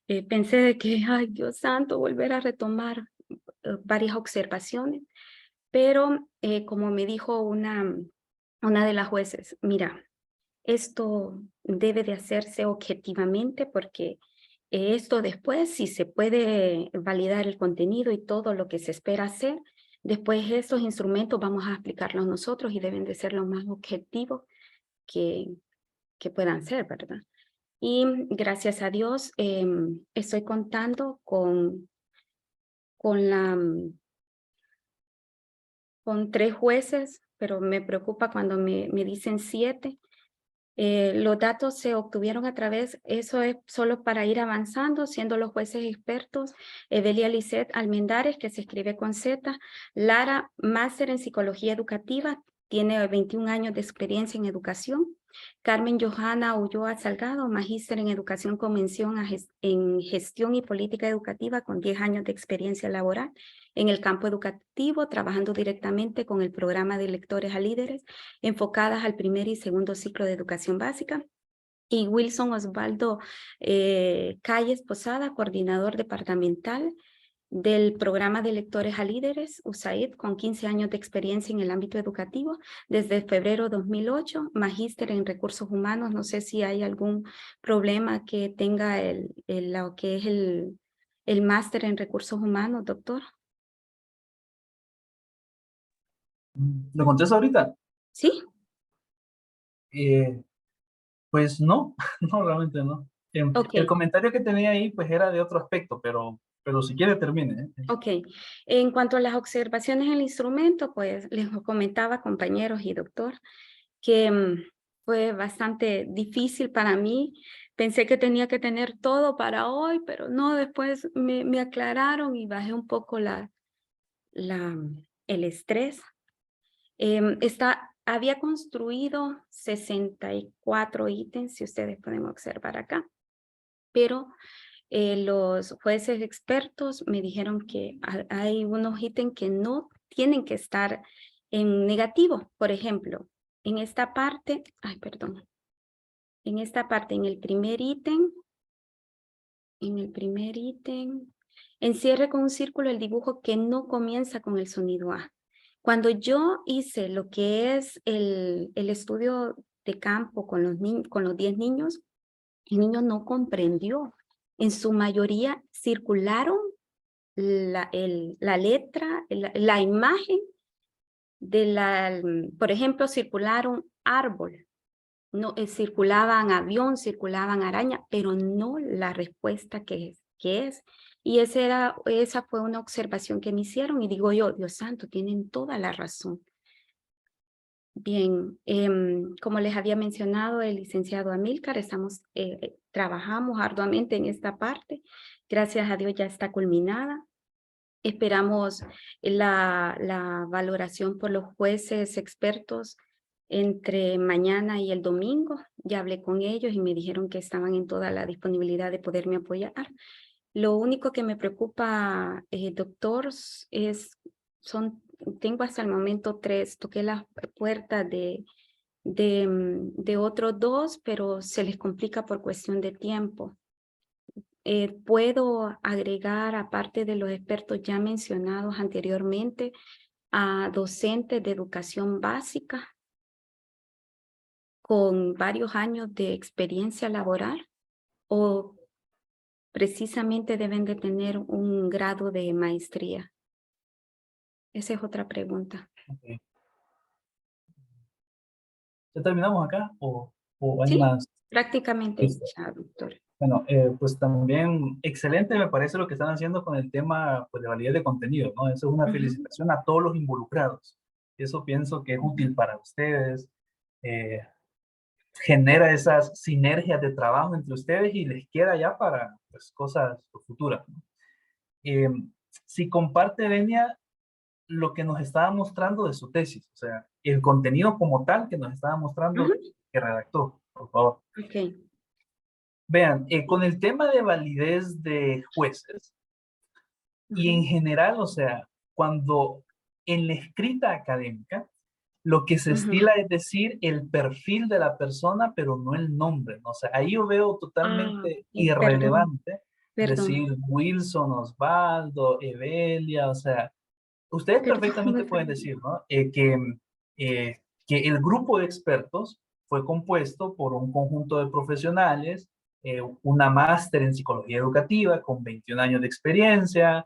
Pensé de que, ay Dios santo, volver a retomar varias observaciones. Pero como me dijo una de las jueces, mira, esto debe de hacerse objetivamente porque esto después, si se puede validar el contenido y todo lo que se espera hacer, después estos instrumentos vamos a aplicarlos nosotros y deben de ser lo más objetivos que puedan ser, ¿verdad? Y gracias a Dios estoy contando con 3 jueces, pero me preocupa cuando me dicen 7, Los datos se obtuvieron a través, eso es solo para ir avanzando, siendo los jueces expertos, Evelia Lisset Almendares, que se escribe con Z, Lara, máster en psicología educativa, tiene 21 años de experiencia en educación, Carmen Johanna Ulloa Salgado, magíster en educación con mención en gestión y política educativa con 10 años de experiencia laboral en el campo educativo, trabajando directamente con el programa de lectores a líderes, enfocadas al primer y segundo ciclo de educación básica. Y Wilson Osvaldo Calles Posada, coordinador departamental del programa de lectores a líderes, USAID, con 15 años de experiencia en el ámbito educativo, desde febrero 2008, magíster en recursos humanos. No sé si hay algún problema que tenga lo que es el máster en recursos humanos, doctor. ¿Lo contesto ahorita? ¿Sí? Pues no, no, realmente no. Ok. El comentario que tenía ahí pues era de otro aspecto, pero si quiere termine. Ok. En cuanto a las observaciones en el instrumento, pues les comentaba, compañeros y doctor, que fue bastante difícil para mí. Pensé que tenía que tener todo para hoy, pero no, después me aclararon y bajé un poco el estrés. Había construido 64 ítems, si ustedes pueden observar acá, pero los jueces expertos me dijeron que hay unos ítems que no tienen que estar en negativo. Por ejemplo, en esta parte, en esta parte, en el primer ítem, encierre con un círculo el dibujo que no comienza con el sonido A. Cuando yo hice lo que es el estudio de campo con los 10 niños, el niño no comprendió. En su mayoría circularon la letra, la imagen por ejemplo, circularon árbol, no, circulaban avión, circulaban araña, pero no la respuesta que es. Y esa fue una observación que me hicieron y digo yo, Dios santo, tienen toda la razón. Bien, como les había mencionado el licenciado Amílcar, trabajamos arduamente en esta parte. Gracias a Dios ya está culminada. Esperamos la valoración por los jueces expertos entre mañana y el domingo. Ya hablé con ellos y me dijeron que estaban en toda la disponibilidad de poderme apoyar. Lo único que me preocupa, doctor, tengo hasta el momento 3, toqué la puerta de otros 2, pero se les complica por cuestión de tiempo. Puedo agregar, aparte de los expertos ya mencionados anteriormente, a docentes de educación básica con varios años de experiencia laboral, o precisamente deben de tener un grado de maestría. Esa es otra pregunta. Okay. ¿Ya terminamos acá o hay Sí, más? prácticamente Listo. ya, doctor. Bueno, pues también excelente me parece lo que están haciendo con el tema pues, de validez de contenido, ¿no? Eso es una felicitación a todos los involucrados. Eso pienso que es útil para ustedes. Genera esas sinergias de trabajo entre ustedes y les queda ya para pues, cosas futuras, ¿no? Si comparte, Denia, lo que nos estaba mostrando de su tesis, o sea, el contenido como tal que nos estaba mostrando que redactó, por favor. Ok. Vean, con el tema de validez de jueces, y en general, o sea, cuando en la escrita académica, lo que se estila es decir el perfil de la persona, pero no el nombre, ¿no? O sea, ahí yo veo totalmente irrelevante decir Wilson, Osvaldo, Evelia, o sea, ustedes perfectamente pueden decir, ¿no? Que el grupo de expertos fue compuesto por un conjunto de profesionales, una máster en psicología educativa con 21 años de experiencia,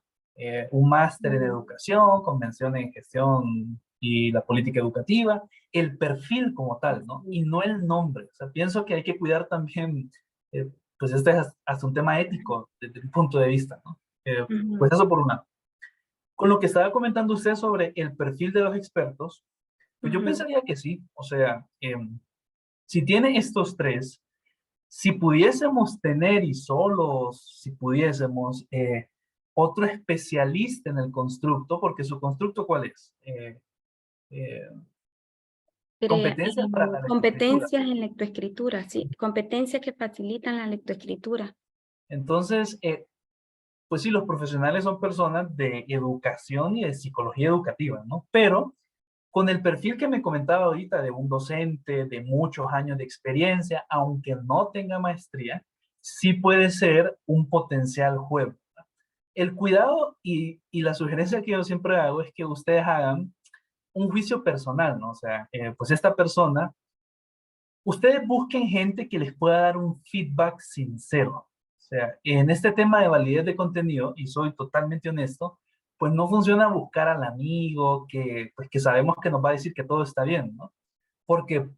un máster en educación con mención en gestión y la política educativa, el perfil como tal, ¿no? Y no el nombre. O sea, pienso que hay que cuidar también, pues este es hasta un tema ético desde mi punto de vista, ¿no? Pues eso por un lado. Con lo que estaba comentando usted sobre el perfil de los expertos, pues yo pensaría que sí, o sea, Si tiene estos tres, si pudiésemos tener y solo si pudiésemos otro especialista en el constructo, porque su constructo ¿cuál es? Eh, competencias para la lectoescritura. Competencias en lectoescritura, sí. Competencias que facilitan la lectoescritura. Entonces, pues sí, los profesionales son personas de educación y de psicología educativa, ¿no? Pero con el perfil que me comentaba ahorita de un docente de muchos años de experiencia, aunque no tenga maestría, sí puede ser un potencial juego. El cuidado y la sugerencia que yo siempre hago es que ustedes hagan un juicio personal, ¿no? O sea, pues esta persona, ustedes busquen gente que les pueda dar un feedback sincero. O sea, en este tema de validez de contenido, y soy totalmente honesto, pues no funciona buscar al amigo que, pues que sabemos que nos va a decir que todo está bien, ¿no? Porque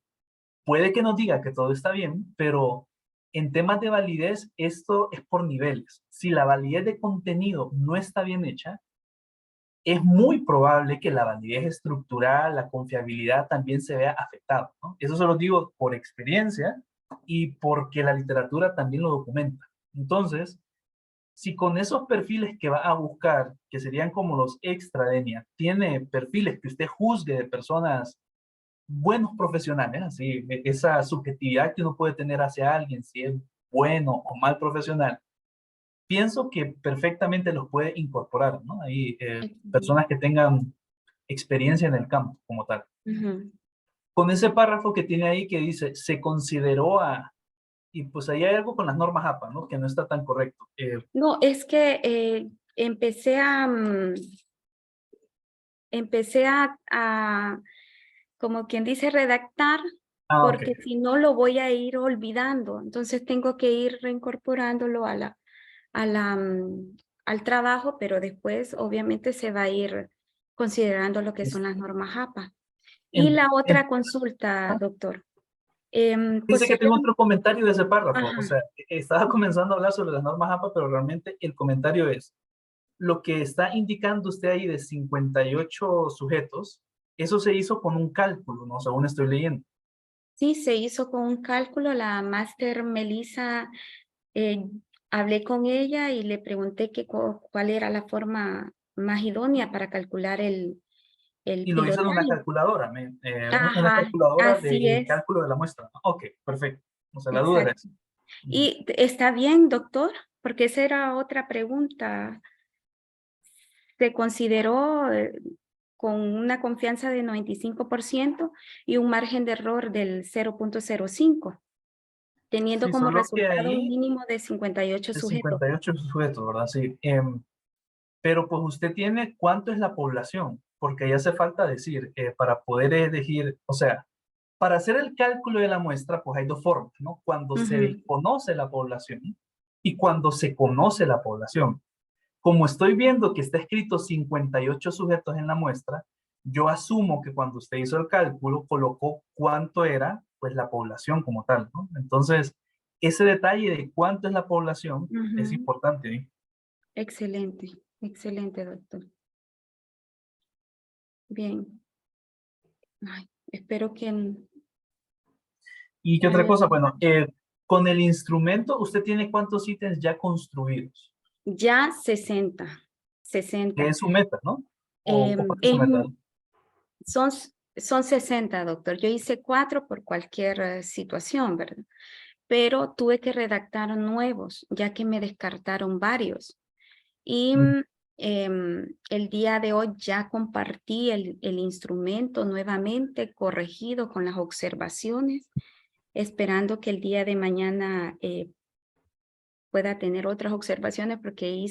puede que nos diga que todo está bien, pero en temas de validez, esto es por niveles. Si la validez de contenido no está bien hecha, es muy probable que la validez estructural, la confiabilidad también se vea afectada, ¿no? Eso se lo digo por experiencia y porque la literatura también lo documenta. Entonces, si con esos perfiles que va a buscar, que serían como los extra de ENIAC, tiene perfiles que usted juzgue de personas buenos profesionales, así, esa subjetividad que uno puede tener hacia alguien, si es bueno o mal profesional, pienso que perfectamente los puede incorporar, ¿no? Hay personas que tengan experiencia en el campo como tal. Ujú. Con ese párrafo que tiene ahí que dice, se consideró a, y pues ahí hay algo con las normas APA, ¿no? Que no está tan correcto. No, es que empecé a, como quien dice, redactar, Ok. porque si no lo voy a ir olvidando. Entonces tengo que ir reincorporándolo al trabajo, pero después obviamente se va a ir considerando lo que son las normas APA. Y En- la en- otra consulta, doctor. Dice que tengo Posteriormente, otro comentario de ese párrafo. O ajá, sea, estaba comenzando a hablar sobre las normas APA, pero realmente el comentario es, lo que está indicando usted ahí de 58 sujetos, eso se hizo con un cálculo, ¿no? Según estoy leyendo. sí, se hizo con un cálculo. La máster Melissa, hablé con ella y le pregunté cuál era la forma más idónea para calcular el Y lo hizo en una pilotaje. calculadora, una Ajá, calculadora así de es, cálculo de la muestra. Ok, perfecto. O sea, la duda era exacto. esa. Y está bien, doctor, porque esa era otra pregunta. Se consideró con una confianza de 95% y un margen de error del 0.05, teniendo Sí, como solo que resultado un ahí mínimo de 58 de sujetos. 58 sujetos, ¿verdad? Sí. Pero pues usted tiene cuánto es la población, porque ahí hace falta decir, para poder elegir, o sea, para hacer el cálculo de la muestra, pues hay dos formas, ¿no? Cuando se Ujú, desconoce la población y cuando se conoce la población. Como estoy viendo que está escrito 58 sujetos en la muestra, yo asumo que cuando usted hizo el cálculo colocó cuánto era, pues, la población como tal, ¿no? Entonces, ese detalle de cuánto es la población es ujú. importante, ¿eh? Excelente, excelente, doctor. Bien. Ay, espero que Y qué otra haya cosa, bueno, con el instrumento, ¿usted tiene cuántos ítems ya construidos? ya 60. Que 60. es su meta, ¿no? ¿O Em, cuál es su es meta? Son, son 60, doctor. Yo hice 4 por cualquier situación, ¿verdad? Pero tuve que redactar nuevos, ya que me descartaron varios. Y Mm. el día de hoy ya compartí el instrumento nuevamente corregido con las observaciones, esperando que el día de mañana pueda tener otras observaciones, porque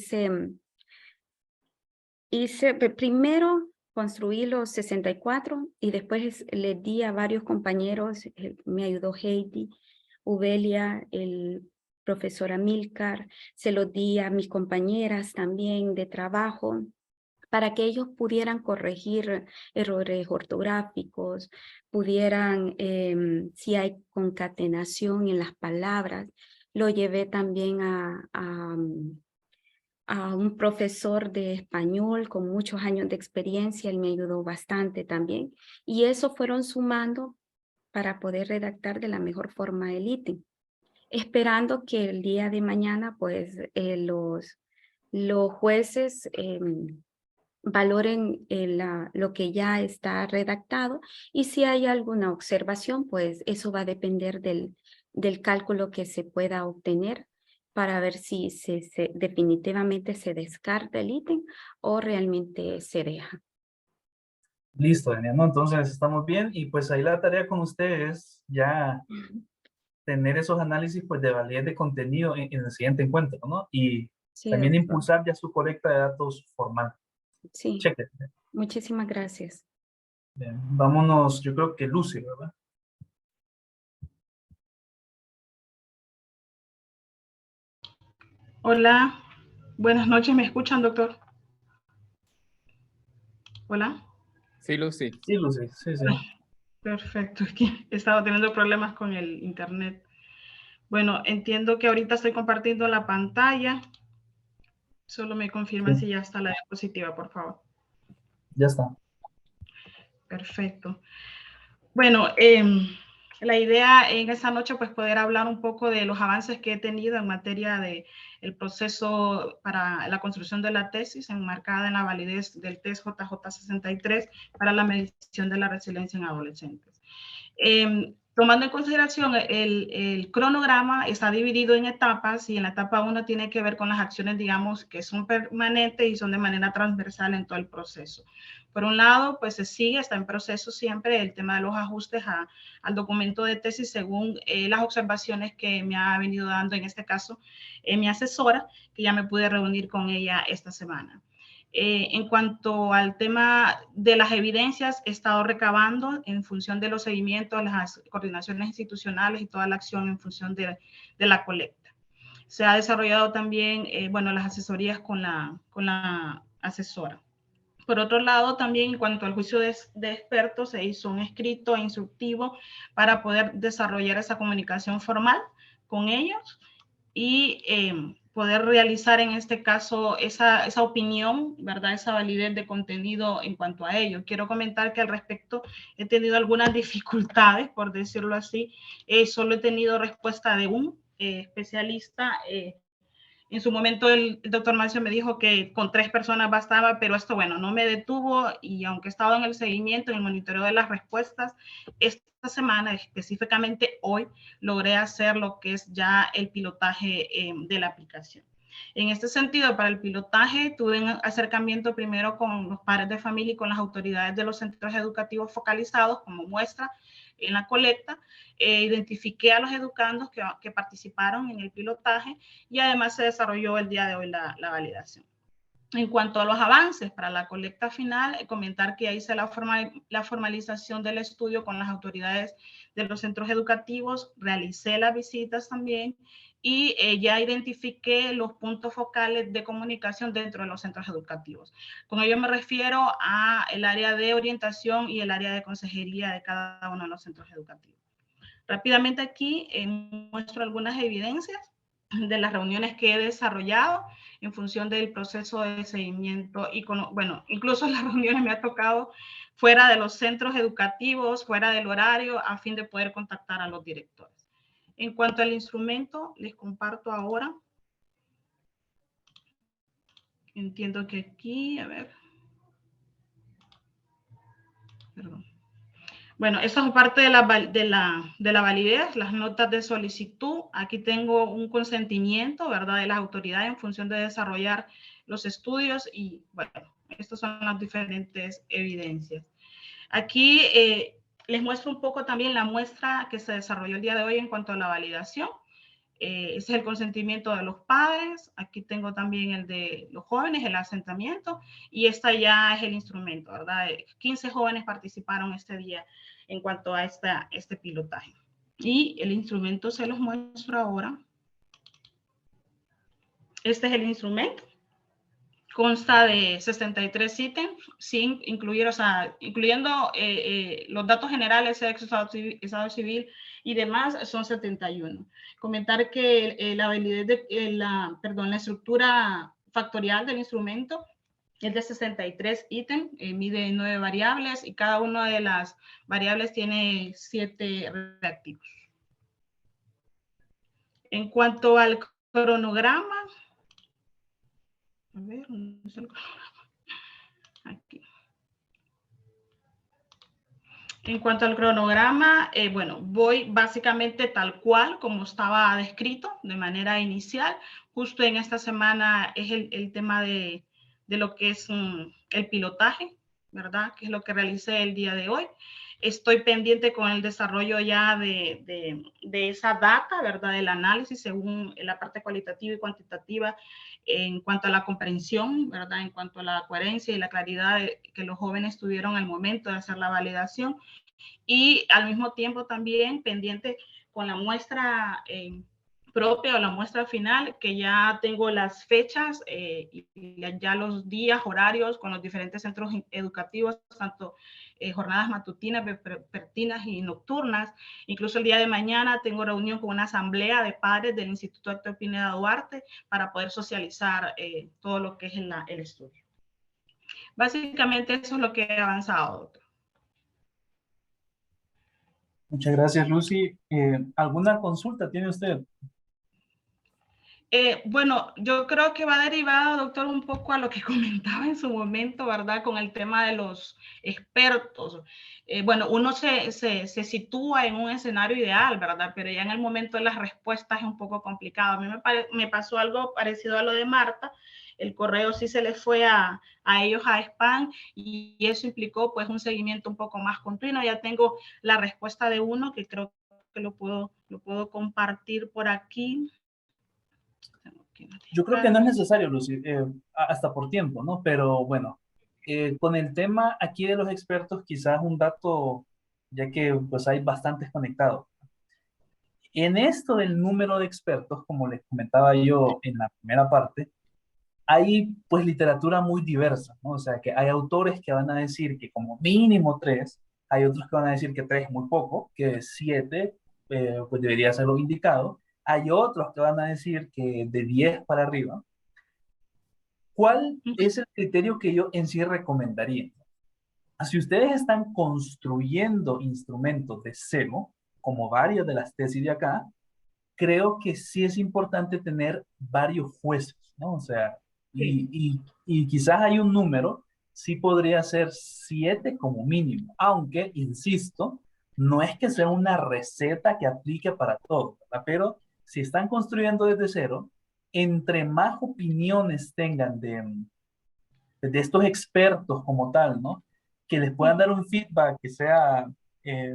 primero construí los 64 y después le di a varios compañeros, me ayudó Heidi, Ubelia, el profesor Amilcar, se los di a mis compañeras también de trabajo para que ellos pudieran corregir errores ortográficos, pudieran, si hay concatenación en las palabras, lo llevé también a un profesor de español con muchos años de experiencia, él me ayudó bastante también. Y eso fueron sumando para poder redactar de la mejor forma el ítem, esperando que el día de mañana pues los jueces valoren lo que ya está redactado, y si hay alguna observación, pues eso va a depender del cálculo que se pueda obtener para ver si definitivamente se descarta el ítem o realmente se deja. Listo, Daniel, ¿no? Entonces estamos bien y pues ahí la tarea con ustedes es ya tener esos análisis pues de validez de contenido en el siguiente encuentro, ¿no? Y Sí, también doctor. impulsar ya su colecta de datos formal. Sí, Cheque. muchísimas gracias. Bien, vámonos, yo creo que Lucy, ¿verdad? Hola, buenas noches, ¿me escuchan, doctor? Hola. Sí, Lucy. Sí, Lucy, sí, sí. Perfecto, es que he estado teniendo problemas con el internet. Bueno, entiendo que ahorita estoy compartiendo la pantalla. Solo me confirman Sí, si ya está la diapositiva, por favor. ya está. Perfecto. Bueno, la idea en esta noche pues poder hablar un poco de los avances que he tenido en materia de el proceso para la construcción de la tesis enmarcada en la validez del test JJ63 para la medición de la resiliencia en adolescentes. Tomando en consideración el cronograma está dividido en etapas, y en la etapa 1 tiene que ver con las acciones, digamos, que son permanentes y son de manera transversal en todo el proceso. Por un lado, pues se sigue, está en proceso siempre el tema de los ajustes al documento de tesis según las observaciones que me ha venido dando, en este caso, mi asesora, que ya me pude reunir con ella esta semana. En cuanto al tema de las evidencias, he estado recabando en función de los seguimientos, las coordinaciones institucionales y toda la acción en función de la colecta. Se ha desarrollado también, bueno, las asesorías con la asesora. Por otro lado, también en cuanto al juicio de expertos, se hizo un escrito instructivo para poder desarrollar esa comunicación formal con ellos y poder realizar en este caso esa opinión, ¿verdad? Esa validez de contenido en cuanto a ello. Quiero comentar que al respecto he tenido algunas dificultades, por decirlo así. Solo he tenido respuesta de un especialista. En su momento el doctor Marcio me dijo que con 3 personas bastaba, pero esto, bueno, no me detuvo, y aunque he estado en el seguimiento, en el monitoreo de las respuestas, esta semana, específicamente hoy, logré hacer lo que es ya el pilotaje de la aplicación. En este sentido, para el pilotaje tuve un acercamiento primero con los padres de familia y con las autoridades de los centros educativos focalizados como muestra en la colecta. Identifiqué a los educandos que participaron en el pilotaje, y además se desarrolló el día de hoy la validación. En cuanto a los avances para la colecta final, comentar que hice la formalización del estudio con las autoridades de los centros educativos, realicé las visitas también, y ya identifiqué los puntos focales de comunicación dentro de los centros educativos. Con ello me refiero a el área de orientación y el área de consejería de cada uno de los centros educativos. Rápidamente aquí muestro algunas evidencias de las reuniones que he desarrollado en función del proceso de seguimiento, y bueno, incluso las reuniones me ha tocado fuera de los centros educativos, fuera del horario, a fin de poder contactar a los directores. En cuanto al instrumento, les comparto ahora. Entiendo que aquí, a ver. Perdón. Bueno, eso es parte de la validez, las notas de solicitud. Aquí tengo un consentimiento, ¿verdad?, de las autoridades en función de desarrollar los estudios, y bueno, estas son las diferentes evidencias. Aquí les muestro un poco también la muestra que se desarrolló el día de hoy en cuanto a la validación. Ese es el consentimiento de los padres. Aquí tengo también el de los jóvenes, el asentamiento, y esta ya es el instrumento, ¿verdad? 15 jóvenes participaron este día en cuanto a este pilotaje. Y el instrumento se los muestro ahora. Este es el instrumento. Consta de 63 ítems, sin incluir, o sea, incluyendo los datos generales, sexo, estado civil y demás, son 71. Comentar que la validez de la estructura factorial del instrumento Es de 63 ítems, mide 9 variables y cada una de las variables tiene 7 reactivos. En cuanto al cronograma, a ver, ¿dónde está el cronograma? Aquí. En cuanto al cronograma, bueno, voy básicamente tal cual como estaba descrito de manera inicial. Justo en esta semana es el tema de lo que es el pilotaje, ¿verdad? Que es lo que realicé el día de hoy. Estoy pendiente con el desarrollo ya de esa data, ¿verdad? Del análisis según la parte cualitativa y cuantitativa en cuanto a la comprensión, ¿verdad? En cuanto a la coherencia y la claridad que los jóvenes tuvieron al momento de hacer la validación. Y al mismo tiempo también pendiente con la muestra propia o la muestra final, que ya tengo las fechas y ya los días, horarios con los diferentes centros educativos, tanto jornadas matutinas, vespertinas y nocturnas. Incluso el día de mañana tengo reunión con una asamblea de padres del Instituto Héctor Pineda Duarte para poder socializar todo lo que es el estudio. Básicamente eso es lo que he avanzado, doctor. Muchas gracias, Lucy. ¿Alguna consulta tiene usted? Bueno, yo creo que va derivado, doctor, un poco a lo que comentaba en su momento, ¿verdad? Con el tema de los expertos. Bueno, uno se sitúa en un escenario ideal, ¿verdad? Pero ya en el momento de las respuestas es un poco complicado. A mí me pasó algo parecido a lo de Marta. El correo sí se les fue a ellos a spam y eso implicó pues un seguimiento un poco más continuo. Ya tengo la respuesta de uno que creo que lo puedo compartir por aquí. Yo creo que no es necesario, Lucy, hasta por tiempo, ¿no? Pero bueno, con el tema aquí de los expertos, quizás un dato, ya que pues hay bastantes conectados. En esto del número de expertos, como les comentaba yo en la primera parte, hay pues literatura muy diversa, ¿no? O sea, que hay autores que van a decir que como mínimo 3, hay otros que van a decir que 3 es muy poco, que 7 pues debería ser lo indicado, hay otros que van a decir que de 10 para arriba. ¿Cuál es el criterio que yo en sí recomendaría? Si ustedes están construyendo instrumentos de cero, como varias de las tesis de acá, creo que sí es importante tener varios jueces, ¿no? O sea, y quizás hay un número, sí podría ser 7 como mínimo, aunque, insisto, no es que sea una receta que aplique para todo, ¿verdad? Pero si están construyendo desde cero, entre más opiniones tengan de estos expertos como tal, ¿no? Que les puedan dar un feedback que sea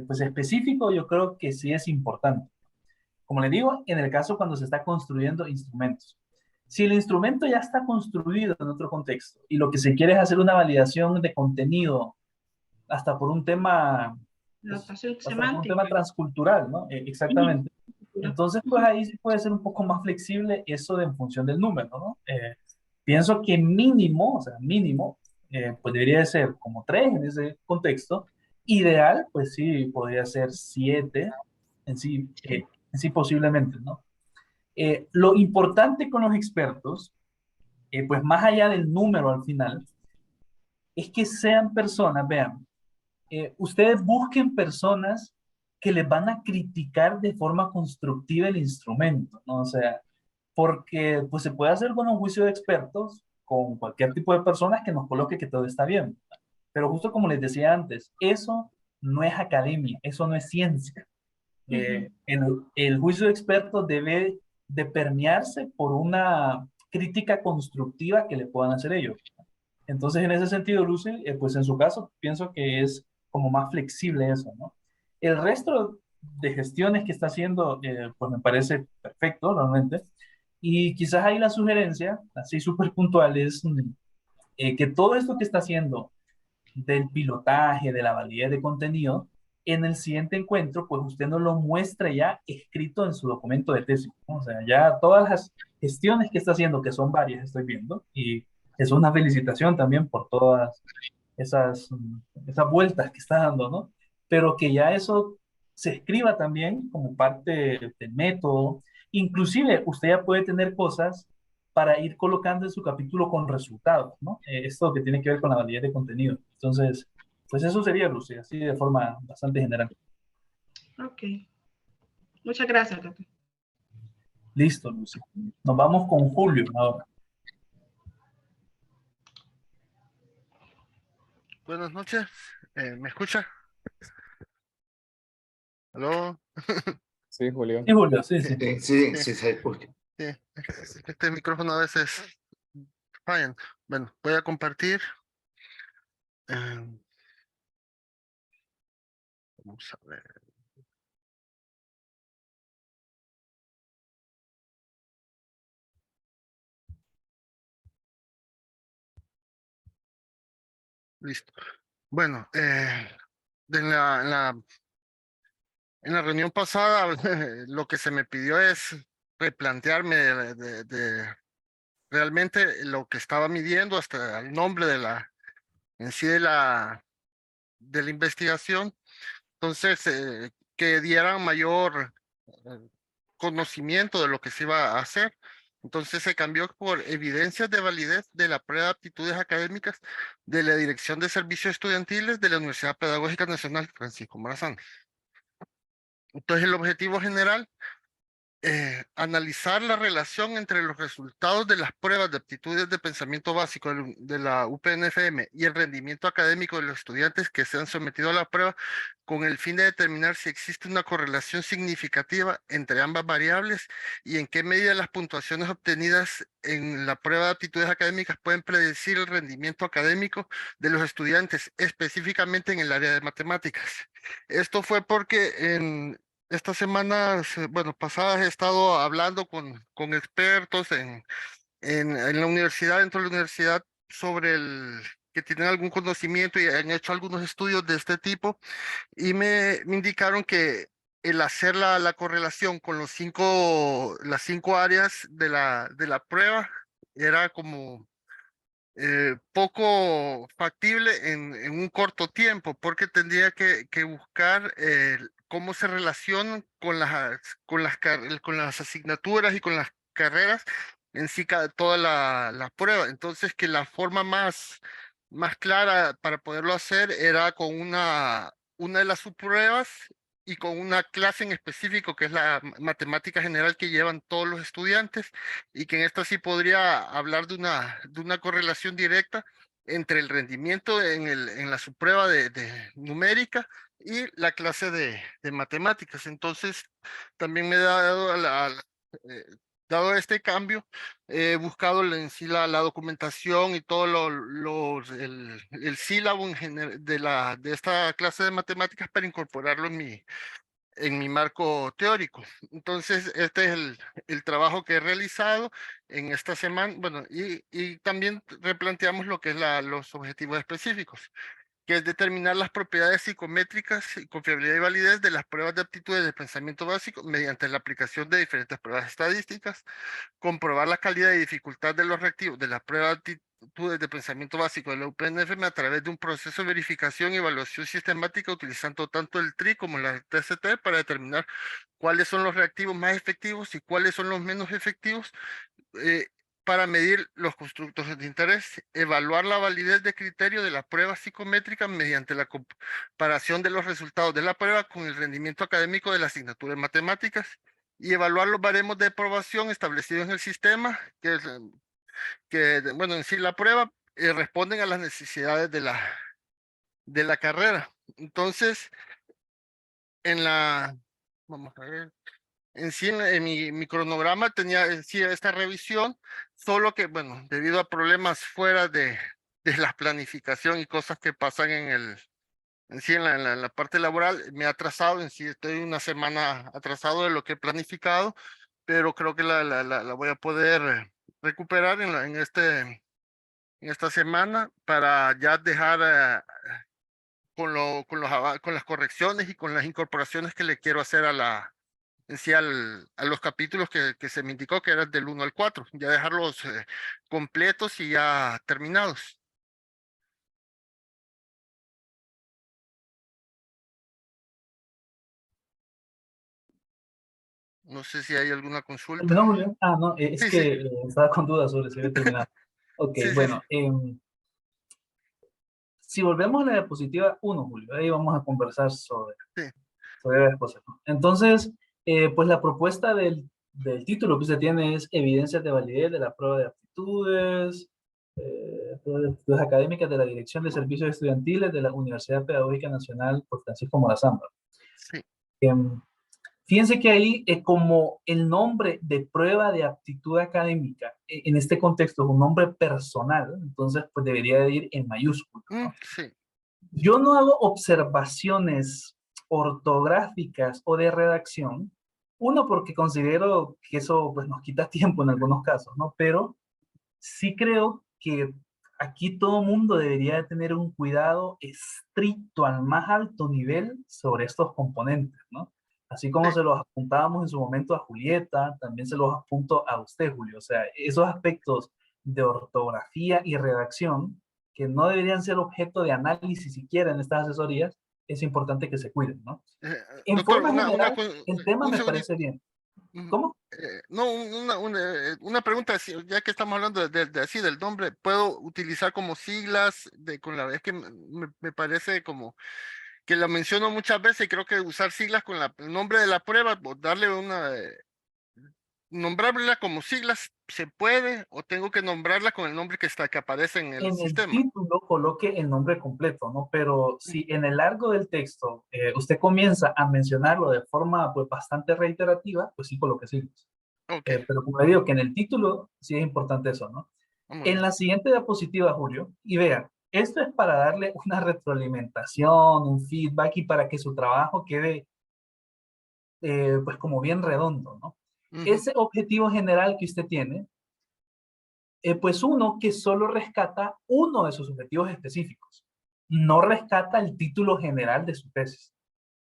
pues específico, yo creo que sí es importante. Como le digo, en el caso cuando se está construyendo instrumentos. Si el instrumento ya está construido en otro contexto y lo que se quiere es hacer una validación de contenido hasta por un tema, pues, hasta por un tema transcultural, ¿no? Exactamente. Entonces, pues ahí sí puede ser un poco más flexible eso de en función del número, ¿no? Pienso que mínimo, o sea, mínimo, pues debería de ser como 3 en ese contexto. Ideal, pues sí, podría ser 7 en sí posiblemente, ¿no? Lo importante con los expertos, pues más allá del número al final, es que sean personas, vean, ustedes busquen personas que les van a criticar de forma constructiva el instrumento, ¿no? O sea, porque pues se puede hacer con un juicio de expertos, con cualquier tipo de personas que nos coloque que todo está bien. Pero justo como les decía antes, eso no es academia, eso no es ciencia. El juicio de expertos debe de permearse por una crítica constructiva que le puedan hacer ellos. Entonces, en ese sentido, Lucy, pues en su caso, pienso que es como más flexible eso, ¿no? El resto de gestiones que está haciendo, pues me parece perfecto, realmente. Y quizás ahí la sugerencia, así súper puntual, es que todo esto que está haciendo del pilotaje, de la validez de contenido, en el siguiente encuentro, pues usted nos lo muestra ya escrito en su documento de tesis, ¿no? O sea, ya todas las gestiones que está haciendo, que son varias, estoy viendo, y es una felicitación también por todas esas vueltas que está dando, ¿no? Pero que ya eso se escriba también como parte del método. Inclusive, usted ya puede tener cosas para ir colocando en su capítulo con resultados, ¿no? Esto que tiene que ver con la validez de contenido. Entonces, pues eso sería, Lucy, así de forma bastante general. Ok. Muchas gracias, doctor. Listo, Lucy. Nos vamos con Julio ahora. Buenas noches, ¿me escucha? ¿Aló? Sí, Julio. Sí, Julio, sí, sí. Sí, sí, se escucha. Sí, este micrófono a veces fallan. Bueno, voy a compartir. Vamos a ver. Listo. Bueno, en la reunión pasada lo que se me pidió es replantearme realmente lo que estaba midiendo hasta el nombre en sí de la investigación. Entonces, que dieran mayor conocimiento de lo que se iba a hacer. Entonces se cambió por evidencias de validez de la prueba de aptitudes académicas de la Dirección de Servicios Estudiantiles de la Universidad Pedagógica Nacional Francisco Morazán. Entonces el objetivo general, analizar la relación entre los resultados de las pruebas de aptitudes de pensamiento básico de la UPNFM y el rendimiento académico de los estudiantes que se han sometido a la prueba, con el fin de determinar si existe una correlación significativa entre ambas variables y en qué medida las puntuaciones obtenidas en la prueba de aptitudes académicas pueden predecir el rendimiento académico de los estudiantes, específicamente en el área de matemáticas. Esto fue porque estas semanas, bueno, pasadas he estado hablando con expertos en la universidad, dentro de la universidad, sobre que tienen algún conocimiento y han hecho algunos estudios de este tipo, y me indicaron que el hacer la correlación con las cinco áreas de la prueba era como poco factible en un corto tiempo, porque tendría que buscar cómo se relacionan con las asignaturas y con las carreras en sí toda la prueba. Entonces, que la forma más clara para poderlo hacer era con una de las subpruebas y con una clase en específico, que es la matemática general que llevan todos los estudiantes, y que en esta sí podría hablar de una correlación directa entre el rendimiento en la subprueba de numérica y la clase de matemáticas. Entonces, también me he dado eh, dado este cambio, he buscado en sí la documentación y todo el sílabo de esta clase de matemáticas para incorporarlo en mi marco teórico. Entonces, este es el trabajo que he realizado en esta semana. Bueno, y también replanteamos lo que es los objetivos específicos, que es determinar las propiedades psicométricas y confiabilidad y validez de las pruebas de aptitudes de pensamiento básico mediante la aplicación de diferentes pruebas estadísticas, comprobar la calidad y dificultad de los reactivos de la prueba de aptitudes de pensamiento básico de la UPNFM a través de un proceso de verificación y evaluación sistemática utilizando tanto el TRI como la TCT para determinar cuáles son los reactivos más efectivos y cuáles son los menos efectivos, eh, para medir los constructos de interés, evaluar la validez de criterio de la prueba psicométrica mediante la comparación de los resultados de la prueba con el rendimiento académico de la asignatura de matemáticas, y evaluar los baremos de aprobación establecidos en el sistema, bueno, en sí la prueba responden a las necesidades de la carrera. Entonces, vamos a ver, en sí, en mi cronograma tenía en sí esta revisión, solo que, bueno, debido a problemas fuera de la planificación y cosas que pasan en sí, en la parte laboral, me ha atrasado. En sí, estoy una semana atrasado de lo que he planificado, pero creo que la voy a poder recuperar en esta semana para ya dejar con las correcciones y con las incorporaciones que le quiero hacer en sí a los capítulos que se me indicó que eran del 1 al 4, ya dejarlos completos y ya terminados. No sé si hay alguna consulta. ¿Terminó, Julio? Ah, no, es Sí, que sí, estaba con dudas sobre si había terminado. Ok, sí, sí, sí. bueno, si volvemos a la diapositiva 1, Julio, ahí vamos a conversar Sí. sobre varias cosas, ¿no? Entonces, pues la propuesta del título que usted tiene es Evidencias de validez de la prueba de aptitudes, prueba de aptitudes académicas de la Dirección de Servicios Estudiantiles de la Universidad Pedagógica Nacional por Francisco Morazán. Sí. Fíjense que ahí, como el nombre de prueba de aptitud académica, en este contexto es un nombre personal, entonces pues debería de ir en mayúsculas, ¿no? Sí. Yo no hago observaciones ortográficas o de redacción, uno porque considero que eso pues nos quita tiempo en algunos casos, ¿no? Pero sí creo que aquí todo mundo debería de tener un cuidado estricto al más alto nivel sobre estos componentes, ¿no? Así como Sí. se los apuntábamos en su momento a Julieta, también se los apunto a usted, Julio. O sea, esos aspectos de ortografía y redacción que no deberían ser objeto de análisis siquiera en estas asesorías, es importante que se cuiden, ¿no? En Doctor, forma general, el tema un me segundito. parece bien. Ujú. ¿Cómo? No, una pregunta, ya que estamos hablando así del nombre, ¿puedo utilizar como siglas con la vez que me parece como que la menciono muchas veces y creo que usar siglas con el nombre de la prueba, o darle nombrarla como siglas, ¿se puede o tengo que nombrarla con el nombre que aparece en el En el sistema? título coloque el nombre completo, ¿no? Pero Mm. si en el largo del texto usted comienza a mencionarlo de forma pues bastante reiterativa, pues sí coloque siglas. Ok, Pero como le digo que en el título sí es importante eso, ¿no? muy En bien. la siguiente diapositiva, Julio, y vean, esto es para darle una retroalimentación, un feedback y para que su trabajo quede pues como bien redondo, ¿no? Ujú. Ese objetivo general que usted tiene, pues uno que solo rescata uno de sus objetivos específicos, no rescata el título general de su tesis,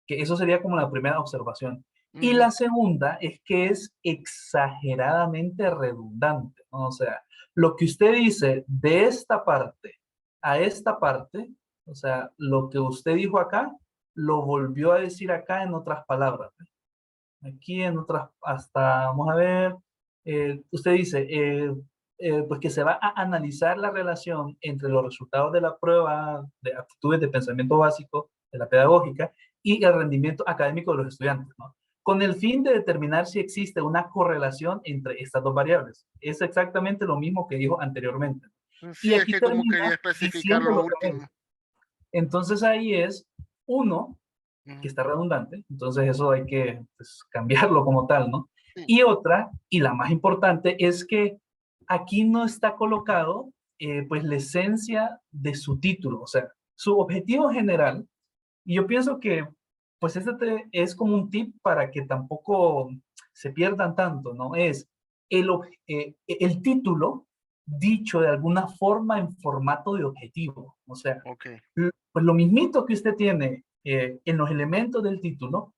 que eso sería como la primera observación. Y Ujú. la segunda es que es exageradamente redundante, ¿no? O sea, lo que usted dice de esta parte a esta parte, o sea, lo que usted dijo acá, lo volvió a decir acá en otras palabras. Aquí en otras, hasta, vamos a ver, usted dice, pues que se va a analizar la relación entre los resultados de la prueba de aptitudes de pensamiento básico de la pedagógica y el rendimiento académico de los estudiantes, ¿no? Con el fin de determinar si existe una correlación entre estas dos variables. Es exactamente lo mismo que dijo anteriormente. Y Sí, es aquí que como quería termina especificar diciendo lo lo que último. es. Entonces ahí es uno que Ujú. está redundante, entonces eso hay que pues, cambiarlo como tal, ¿no? Sí. Y otra, y la más importante, es que aquí no está colocado pues la esencia de su título, o sea, su objetivo general, y yo pienso que pues es como un tip para que tampoco se pierdan tanto, ¿no? Es el título dicho de alguna forma en formato de objetivo, o sea, Ok. pues lo mismito que usted tiene en los elementos del título,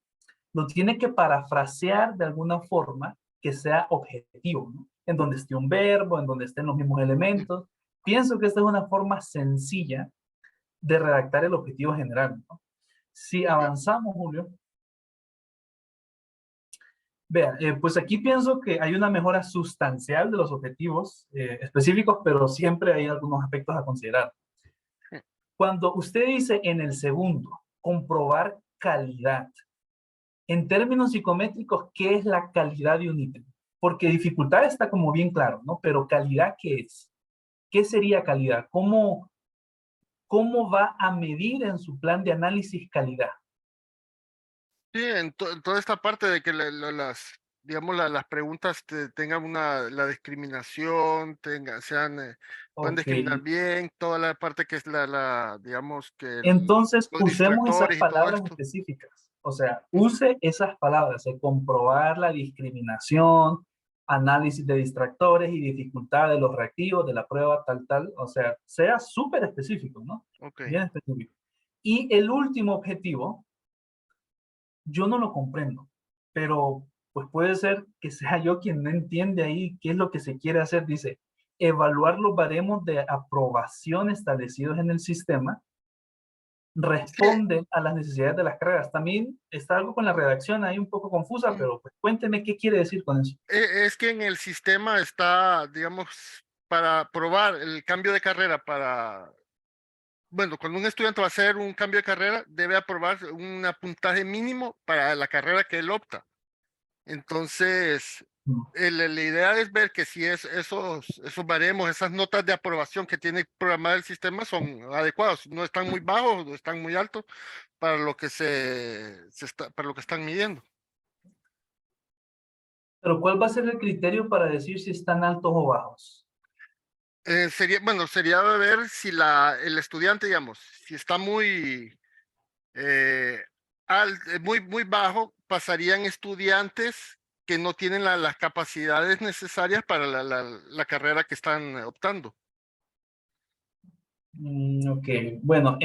lo tiene que parafrasear de alguna forma que sea objetivo, ¿no? En donde esté un verbo, en donde estén los mismos elementos. Pienso que esta es una forma sencilla de redactar el objetivo general, ¿no? Si avanzamos, Julio, vea, pues aquí pienso que hay una mejora sustancial de los objetivos específicos, pero siempre hay algunos aspectos a considerar. Cuando usted dice en el segundo, comprobar calidad, en términos psicométricos, ¿qué es la calidad de un ítem? Porque dificultad está como bien claro, ¿no? Pero calidad, ¿qué es? ¿Qué sería calidad? ¿Cómo va a medir en su plan de análisis calidad? Sí, en toda esta parte de que digamos, las preguntas tengan la discriminación, puedan Ok. discriminar bien, toda la parte que es digamos, Entonces, los usemos esas distractores y todo palabras esto. específicas. O sea, use esas palabras de comprobar la discriminación, análisis de distractores y dificultad de los reactivos de la prueba, tal. O sea, sea súper específico, ¿no? Ok. Bien específico. Y el último objetivo, yo no lo comprendo, pero pues puede ser que sea yo quien no entiende ahí qué es lo que se quiere hacer. Dice, evaluar los baremos de aprobación establecidos en el sistema responden a las necesidades de las carreras. También está algo con la redacción ahí un poco confusa, pero pues cuénteme qué quiere decir con eso. Es que en el sistema está, digamos, para probar el cambio de carrera bueno, cuando un estudiante va a hacer un cambio de carrera, debe aprobar un puntaje mínimo para la carrera que él opta. Entonces, la idea es ver que si esos baremos, esas notas de aprobación que tiene programado el sistema son adecuados, no están muy bajos, no están muy altos para lo que para lo que están midiendo. Pero ¿cuál va a ser el criterio para decir si están altos o bajos? Sería ver si el estudiante, digamos, si está muy bajo, pasarían estudiantes que no tienen las capacidades necesarias para la carrera que están optando. Ok, bueno,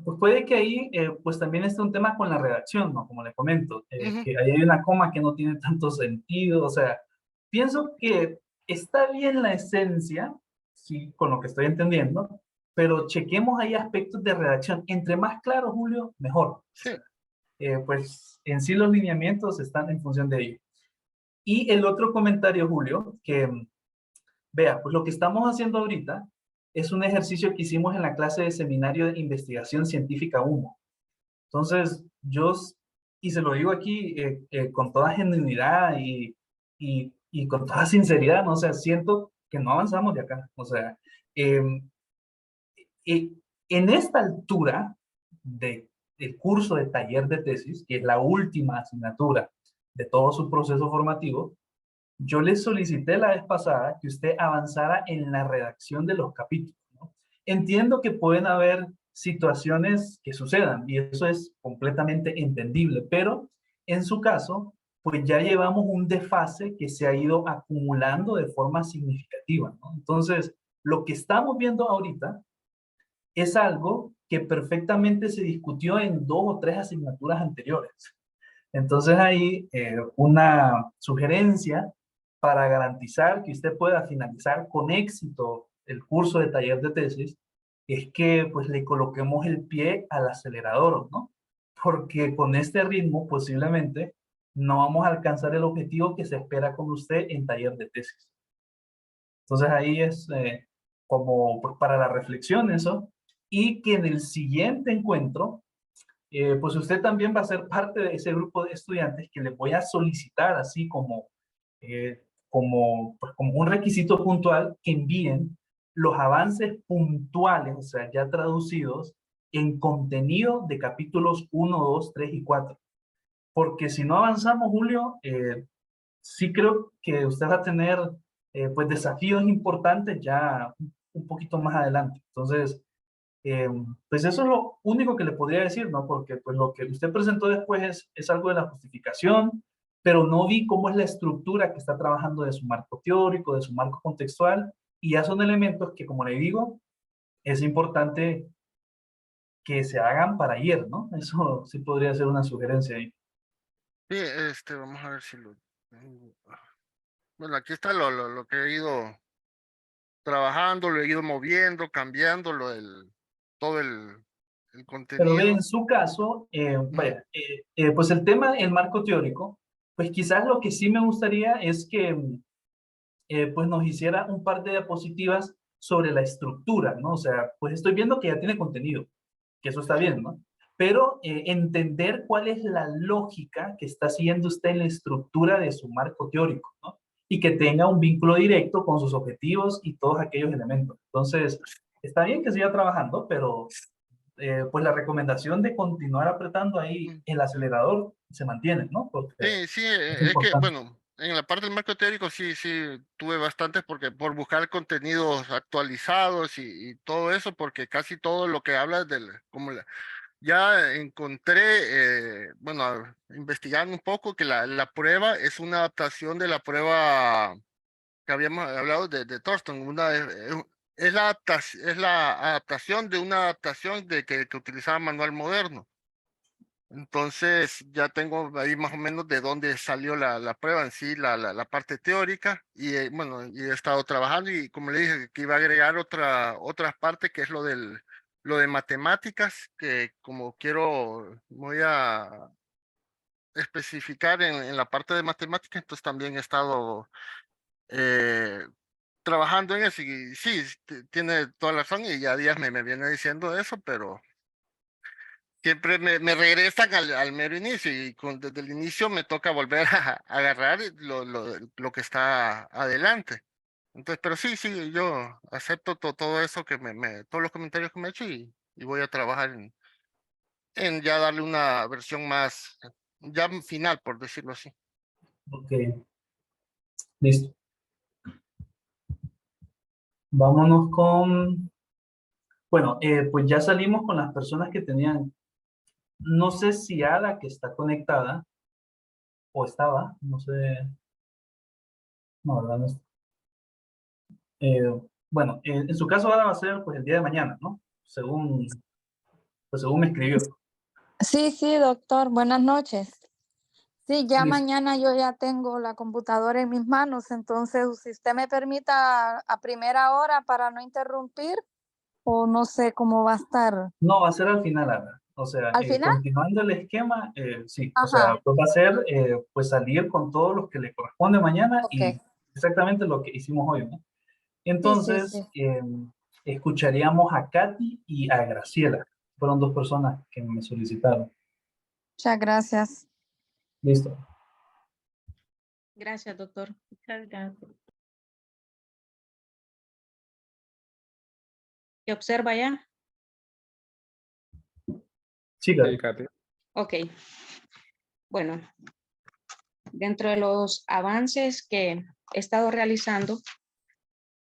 pues puede que ahí pues también esté un tema con la redacción, ¿no? Como le comento, que ahí hay una coma que no tiene tanto sentido, o sea, pienso que está bien la esencia, sí, con lo que estoy entendiendo, pero chequemos ahí aspectos de redacción. Entre más claro, Julio, mejor. Sí. Pues en sí los lineamientos están en función de ello. Y el otro comentario, Julio, que vea, pues lo que estamos haciendo ahorita es un ejercicio que hicimos en la clase de seminario de investigación científica 1. Entonces, y se lo digo aquí con toda genuinidad y con toda sinceridad, ¿no? O sea, siento que no avanzamos de acá. O sea, em, en esta altura del curso de taller de tesis, que es la última asignatura de todo su proceso formativo, yo le solicité la vez pasada que usted avanzara en la redacción de los capítulos, ¿no? Entiendo que pueden haber situaciones que sucedan y eso es completamente entendible, pero en su caso, pues ya llevamos un desfase que se ha ido acumulando de forma significativa, ¿no? Entonces, lo que estamos viendo ahorita es algo que perfectamente se discutió en 2 o 3 asignaturas anteriores. Entonces ahí una sugerencia para garantizar que usted pueda finalizar con éxito el curso de taller de tesis es que pues le coloquemos el pie al acelerador, ¿no? Porque con este ritmo posiblemente no vamos a alcanzar el objetivo que se espera con usted en taller de tesis. Entonces ahí es como pues, para la reflexión eso y que en el siguiente encuentro pues usted también va a ser parte de ese grupo de estudiantes que les voy a solicitar así pues como un requisito puntual que envíen los avances puntuales, o sea, ya traducidos en contenido de capítulos 1, 2, 3 y 4. Porque si no avanzamos, Julio, sí creo que usted va a tener pues desafíos importantes ya un poquito más adelante. Entonces, pues eso es lo único que le podría decir, ¿no? Porque pues lo que usted presentó después es algo de la justificación, pero no vi cómo es la estructura que está trabajando de su marco teórico, de su marco contextual, y ya son elementos que, como le digo, es importante que se hagan para ayer, ¿no? Eso sí podría ser una sugerencia ahí. Sí, vamos a ver si lo tengo. Bueno, aquí está lo que he ido trabajando, lo he ido moviendo, cambiando todo el Pero ve, contenido. en su caso, vaya, pues el tema, el marco teórico, pues quizás lo que sí me gustaría es que pues nos hiciera un par de diapositivas sobre la estructura, ¿no? O sea, pues estoy viendo que ya tiene contenido, que eso está bien, ¿no? Pero entender cuál es la lógica que está siguiendo usted en la estructura de su marco teórico, ¿no? Y que tenga un vínculo directo con sus objetivos y todos aquellos elementos. Entonces, está bien que siga trabajando, pero pues la recomendación de continuar apretando ahí el acelerador se mantiene, ¿no? Porque Sí, sí, es es que, importante. bueno, en la parte del marco teórico sí, tuve bastantes porque por buscar contenidos actualizados y todo eso, porque casi todo lo que habla ya encontré, investigando un poco que la prueba es una adaptación de la prueba que habíamos hablado de Thornton, es la adaptación de una adaptación que utilizaba manual moderno. Entonces ya tengo ahí más o menos de dónde salió la prueba en sí, la parte teórica, y y he estado trabajando y como le dije que iba a agregar otra parte que es lo del Lo de matemáticas, que como voy a especificar en la parte de matemáticas, entonces también he estado trabajando en eso y sí, tiene toda la razón y ya Díaz me viene diciendo eso, pero siempre me regresan al mero inicio y desde el inicio me toca volver a agarrar lo que está adelante. Entonces, pero sí, sí, yo acepto todo eso todos los comentarios que me ha hecho y voy a trabajar en ya darle una versión más, ya final, por decirlo así. Ok, listo. Vámonos con, bueno, pues ya salimos con las personas que tenían, no sé si Ada que está conectada o estaba, no sé, no, ¿verdad? No está. Bueno, en su caso Ada va a ser pues el día de mañana, ¿no? Según me escribió. Sí, sí, doctor, buenas noches. Sí, ya Listo. mañana yo ya tengo la computadora en mis manos, entonces si usted me permita a primera hora para no interrumpir, o no sé cómo va a estar. No, va a ser al final, Ada. O sea, ¿Al final? continuando el esquema, sí, o sea, Ajá, pues va a ser pues salir con todos los que le corresponde mañana ok. y exactamente lo que hicimos hoy, ¿no? Sí, sí, sí. Entonces, escucharíamos a Katy y a Graciela. Fueron dos personas que me solicitaron. Muchas gracias. Listo. Gracias, doctor. Muchas gracias. ¿Qué observa ya? Sí, Sí, Katy. Katy. Ok. Bueno, dentro de los avances que he estado realizando,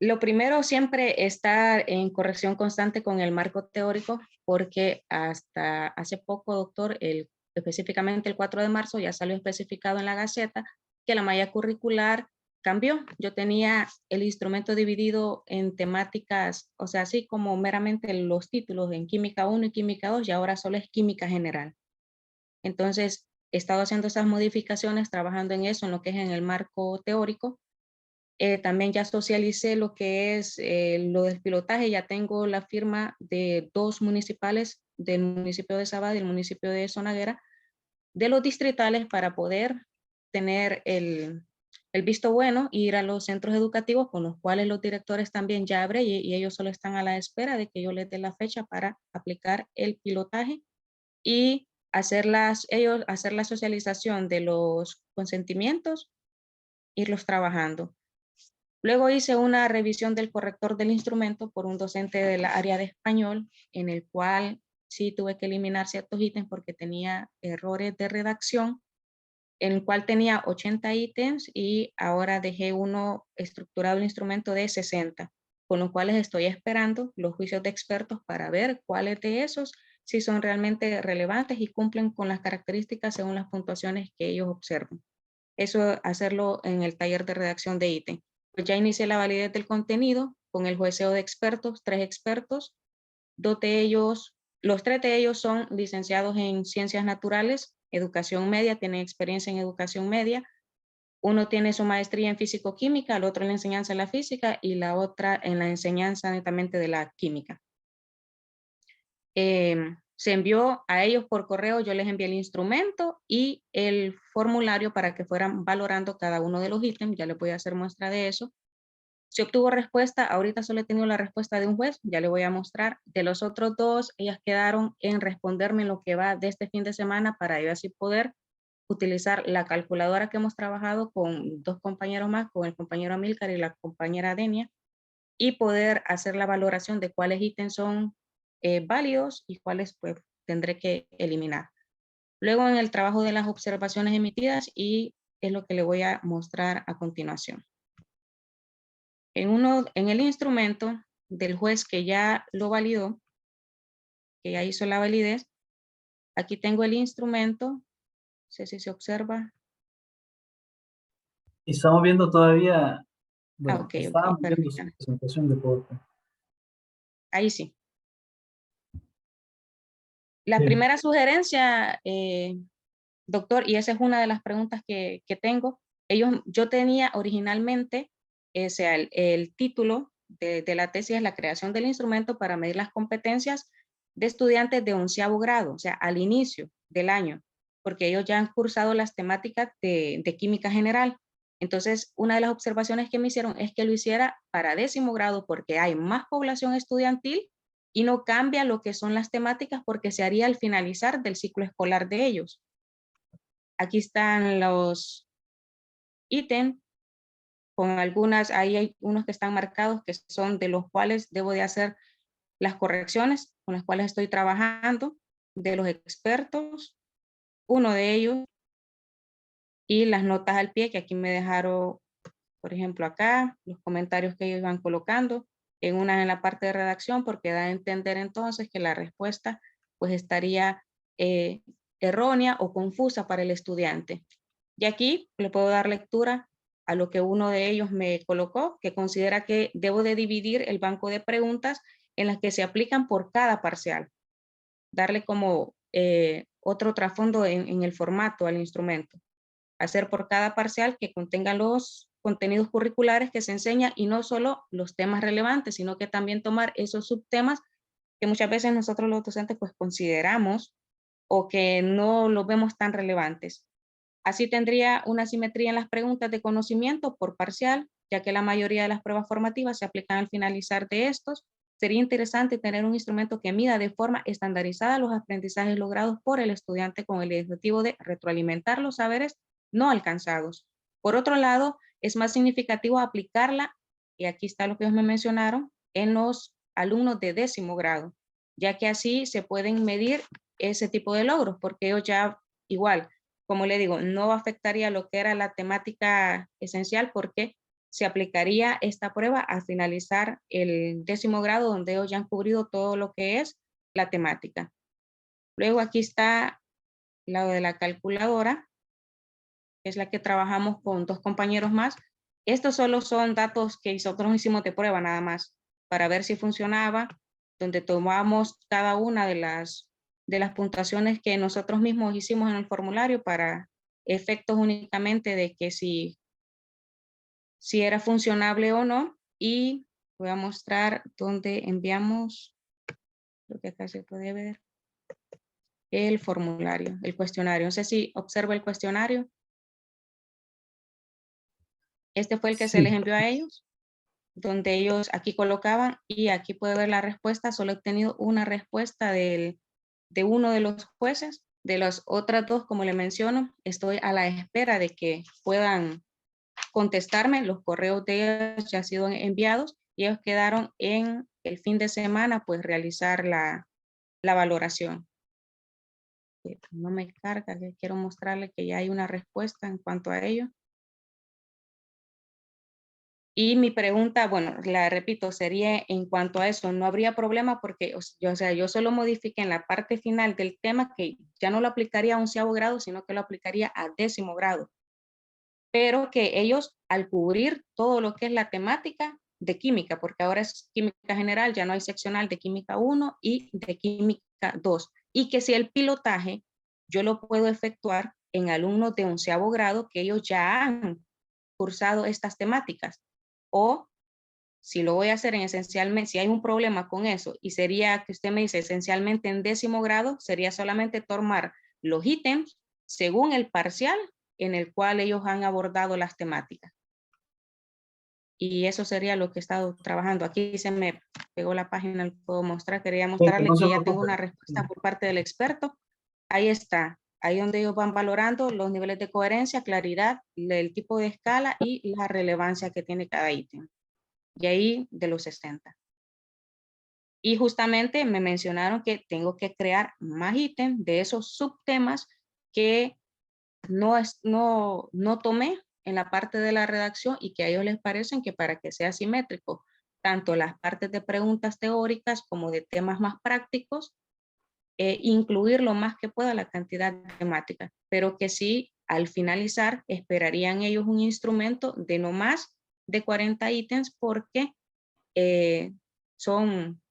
lo primero siempre estar en corrección constante con el marco teórico, porque hasta hace poco, doctor, específicamente el 4 de marzo ya salió especificado en la Gaceta que la malla curricular cambió. Yo tenía el instrumento dividido en temáticas, o sea, así como meramente los títulos en Química 1 y Química 2, y ahora solo es Química General. Entonces, he estado haciendo esas modificaciones, trabajando en eso, en lo que es en el marco teórico. También ya socialicé lo que es lo del pilotaje, ya tengo la firma de 2 municipales del municipio de Sabada y el municipio de Zonaguera, de los distritales, para poder tener el visto bueno e ir a los centros educativos con los cuales los directores también ya hablé y ellos solo están a la espera de que yo les dé la fecha para aplicar el pilotaje y hacer la socialización de los consentimientos, irlos trabajando. Luego hice una revisión del corrector del instrumento por un docente del área de español, en el cual sí tuve que eliminar ciertos ítems porque tenía errores de redacción, en el cual tenía 80 ítems y ahora dejé uno estructurado el instrumento de 60, con los cuales estoy esperando los juicios de expertos para ver cuáles de esos sí son realmente relevantes y cumplen con las características según las puntuaciones que ellos observan. Eso hacerlo en el taller de redacción de ítem. Pues ya inicié la validez del contenido con el jueceo de expertos, 3 expertos, 2 de ellos, los 3 de ellos son licenciados en ciencias naturales, educación media, tienen experiencia en educación media. Uno tiene su maestría en físico-química, el otro en la enseñanza de la física y la otra en la enseñanza netamente de la química. Se envió a ellos por correo, yo les envié el instrumento y el formulario para que fueran valorando cada uno de los ítems, ya les voy a hacer muestra de eso. Se obtuvo respuesta, ahorita solo he tenido la respuesta de un juez, ya le voy a mostrar. De los otros 2, ellas quedaron en responderme en lo que va de este fin de semana para yo así poder utilizar la calculadora que hemos trabajado con 2 compañeros más, con el compañero Amílcar y la compañera Denia, y poder hacer la valoración de cuáles ítems son válidos y cuáles pues tendré que eliminar. Luego en el trabajo de las observaciones emitidas y es lo que le voy a mostrar a continuación. En el instrumento del juez que ya lo validó, que ya hizo la validez, aquí tengo el instrumento, no sé si se observa. Estamos viendo todavía, bueno, Ok, estábamos viendo su permítanme. presentación de PowerPoint. Ahí sí. La Sí. primera sugerencia, doctor, y esa es una de las preguntas que tengo. Yo tenía originalmente, o sea, el título de la tesis es la creación del instrumento para medir las competencias de estudiantes de 11º grado, o sea, al inicio del año, porque ellos ya han cursado las temáticas de química general. Entonces, una de las observaciones que me hicieron es que lo hiciera para 10º grado porque hay más población estudiantil y no cambia lo que son las temáticas porque se haría al finalizar del ciclo escolar de ellos. Aquí están los ítems con algunas, ahí hay unos que están marcados que son de los cuales debo de hacer las correcciones con las cuales estoy trabajando, de los expertos, uno de ellos, y las notas al pie que aquí me dejaron, por ejemplo, acá, los comentarios que ellos van colocando, en una en la parte de redacción, porque da a entender entonces que la respuesta pues estaría errónea o confusa para el estudiante. Y aquí le puedo dar lectura a lo que uno de ellos me colocó, que considera que debo de dividir el banco de preguntas en las que se aplican por cada parcial. Darle como otro trasfondo en el formato al instrumento. Hacer por cada parcial que contenga los contenidos curriculares que se enseña y no solo los temas relevantes, sino que también tomar esos subtemas que muchas veces nosotros los docentes pues consideramos o que no los vemos tan relevantes. Así tendría una simetría en las preguntas de conocimiento por parcial, ya que la mayoría de las pruebas formativas se aplican al finalizar de estos. Sería interesante tener un instrumento que mida de forma estandarizada los aprendizajes logrados por el estudiante con el objetivo de retroalimentar los saberes no alcanzados. Por otro lado, es más significativo aplicarla, y aquí está lo que ellos me mencionaron, en los alumnos de 10º grado, ya que así se pueden medir ese tipo de logros, porque ellos ya igual, como le digo, no afectaría lo que era la temática esencial porque se aplicaría esta prueba al finalizar el 10º grado donde ellos ya han cubrido todo lo que es la temática. Luego aquí está la de la calculadora, que es la que trabajamos con 2 compañeros más. Estos solo son datos que nosotros hicimos de prueba nada más para ver si funcionaba, donde tomamos cada una de las puntuaciones que nosotros mismos hicimos en el formulario para efectos únicamente de que si era funcionable o no, y voy a mostrar dónde enviamos, lo que acá se puede ver, el formulario, el cuestionario. No sé si observa el cuestionario. Este fue el que se les envió a ellos, donde ellos aquí colocaban y aquí puede ver la respuesta. Solo he obtenido una respuesta de uno de los jueces. De las otras 2, como le menciono, estoy a la espera de que puedan contestarme. Los correos de ellos ya han sido enviados y ellos quedaron en el fin de semana, pues realizar la valoración. No me carga, que quiero mostrarle que ya hay una respuesta en cuanto a ello. Y mi pregunta, bueno, la repito, sería en cuanto a eso, no habría problema porque yo solo modifiqué en la parte final del tema que ya no lo aplicaría a 11º grado, sino que lo aplicaría a 10º grado. Pero que ellos, al cubrir todo lo que es la temática de química, porque ahora es química general, ya no hay seccional de química 1 y de química 2, y que si el pilotaje yo lo puedo efectuar en alumnos de 11º grado que ellos ya han cursado estas temáticas. O si lo voy a hacer en esencialmente, si hay un problema con eso y sería que usted me dice esencialmente en 10º grado, sería solamente tomar los ítems según el parcial en el cual ellos han abordado las temáticas. Y eso sería lo que he estado trabajando. Aquí se me pegó la página, lo puedo mostrar. Quería mostrarle que ya tengo una respuesta por parte del experto. Ahí está. Ahí donde ellos van valorando los niveles de coherencia, claridad, el tipo de escala y la relevancia que tiene cada ítem. Y ahí de los 60. Y justamente me mencionaron que tengo que crear más ítems de esos subtemas que no tomé en la parte de la redacción y que a ellos les parecen que para que sea simétrico, tanto las partes de preguntas teóricas como de temas más prácticos, incluir lo más que pueda la cantidad de temáticas, pero que sí, al finalizar, esperarían ellos un instrumento de no más de 40 ítems porque son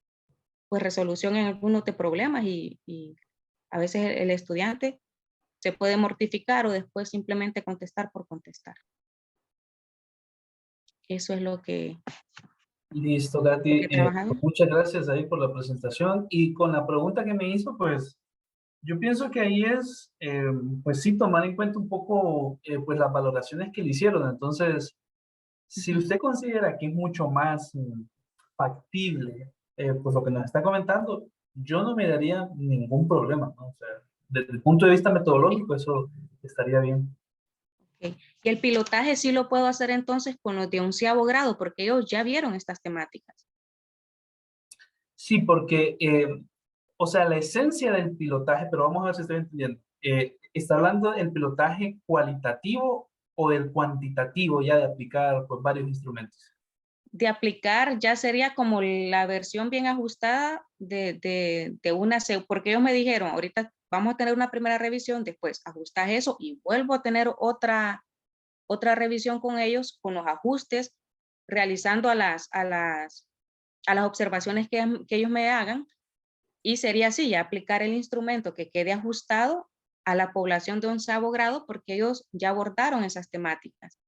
pues resolución en algunos de problemas y a veces el estudiante se puede mortificar o después simplemente contestar por contestar. Eso es lo que Listo, lo Katy. que he trabajado. Muchas gracias ahí por la presentación. Y con la pregunta que me hizo, pues yo pienso que ahí es, pues sí, tomar en cuenta un poco, pues las valoraciones que le hicieron. Entonces, si Ujú. usted considera que es mucho más factible, pues lo que nos está comentando, yo no me daría ningún problema, ¿no? O sea, desde el punto de vista metodológico, eso estaría bien. Ok. Y el pilotaje sí lo puedo hacer entonces con los de 11º grado, porque ellos ya vieron estas temáticas. Sí, porque, o sea, la esencia del pilotaje, pero vamos a ver si estoy entendiendo. ¿Está hablando del pilotaje cualitativo o del cuantitativo ya de aplicar pues, varios instrumentos? De aplicar ya sería como la versión bien ajustada de una, porque ellos me dijeron, ahorita vamos a tener una primera revisión, después ajustas eso y vuelvo a tener otra revisión con ellos, con los ajustes, realizando a las observaciones que ellos me hagan, y sería así, ya aplicar el instrumento que quede ajustado a la población de 11º grado, porque ellos ya abordaron esas temáticas.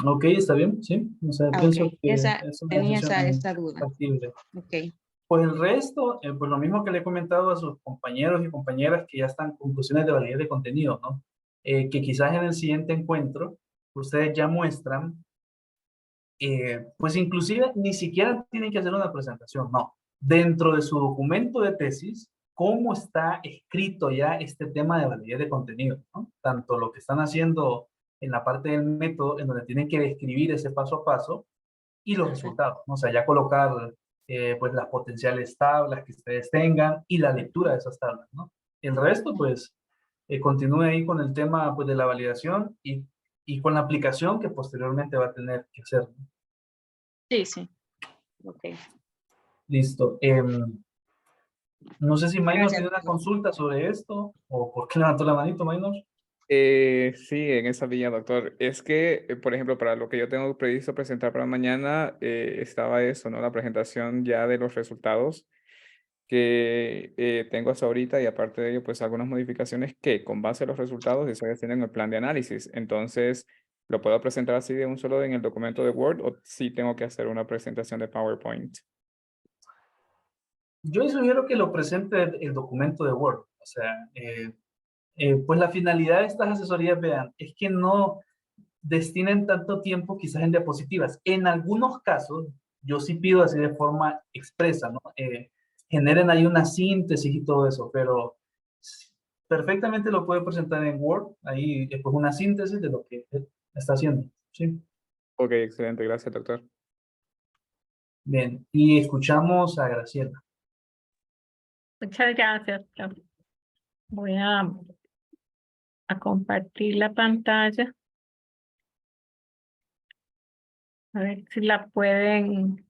Ok, está bien, sí. O sea, pienso Ok, que es una tenía decisión esa duda. factible. Ok. Pues el resto, pues lo mismo que le he comentado a sus compañeros y compañeras que ya están con conclusiones de validez de contenido, ¿no? Que quizás en el siguiente encuentro ustedes ya muestran, pues inclusive ni siquiera tienen que hacer una presentación, no. Dentro de su documento de tesis, cómo está escrito ya este tema de validez de contenido, ¿no? Tanto lo que están haciendo en la parte del método, en donde tienen que describir ese paso a paso, y los resultados, ¿no? O sea, ya colocar pues las potenciales tablas que ustedes tengan y la lectura de esas tablas, ¿no? El resto, pues, continúe ahí con el tema pues, de la validación y con la aplicación que posteriormente va a tener que hacer, ¿no? Sí, sí. Ok. Listo. No sé si Maynor Gracias, tiene una doctor. consulta sobre esto o por qué levantó la manito, Maynor. Sí, en esa vía, doctor. Es que, por ejemplo, para lo que yo tengo previsto presentar para mañana, estaba eso, ¿no? La presentación ya de los resultados que tengo hasta ahorita, y aparte de ello, pues algunas modificaciones que con base a los resultados estoy haciendo en el plan de análisis. Entonces, ¿lo puedo presentar así de un solo en el documento de Word o sí tengo que hacer una presentación de PowerPoint? Yo les sugiero que lo presente el documento de Word. O sea, pues la finalidad de estas asesorías, vean, es que no destinen tanto tiempo quizás en diapositivas. En algunos casos, yo sí pido así de forma expresa, ¿no? Generen ahí una síntesis y todo eso, pero perfectamente lo puede presentar en Word, ahí después una síntesis de lo que está haciendo, ¿sí? Ok, excelente. Gracias, doctor. Bien, y escuchamos a Graciela. Muchas gracias. Voy a compartir la pantalla. A ver si la pueden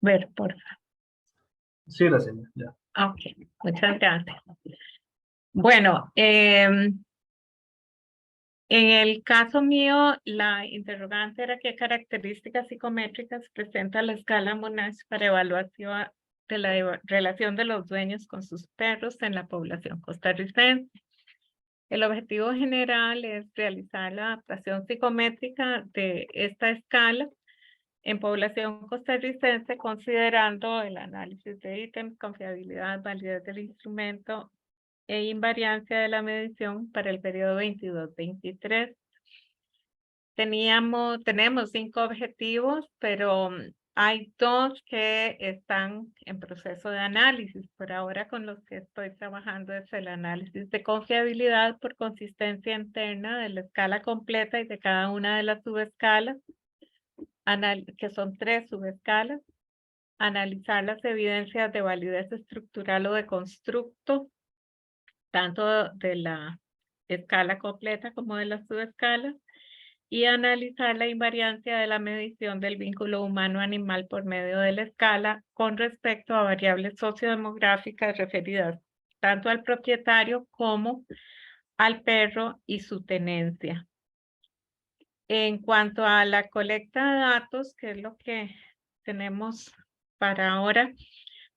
ver, por favor. Sí, Graciela, ya. Ok, muchas gracias. Bueno, en el caso mío, la interrogante era qué características psicométricas presenta la escala Monash para evaluación de la relación de los dueños con sus perros en la población costarricense. El objetivo general es realizar la adaptación psicométrica de esta escala en población costarricense, considerando el análisis de ítems, confiabilidad, validez del instrumento e invariancia de la medición para el periodo 22-23. Tenemos 5 objetivos, pero hay 2 que están en proceso de análisis. Por ahora, con los que estoy trabajando es el análisis de confiabilidad por consistencia interna de la escala completa y de cada una de las subescalas, que son 3 subescalas. Analizar las evidencias de validez estructural o de constructo, tanto de la escala completa como de las subescalas, y analizar la invariancia de la medición del vínculo humano-animal por medio de la escala con respecto a variables sociodemográficas referidas tanto al propietario como al perro y su tenencia. En cuanto a la colecta de datos, que es lo que tenemos para ahora,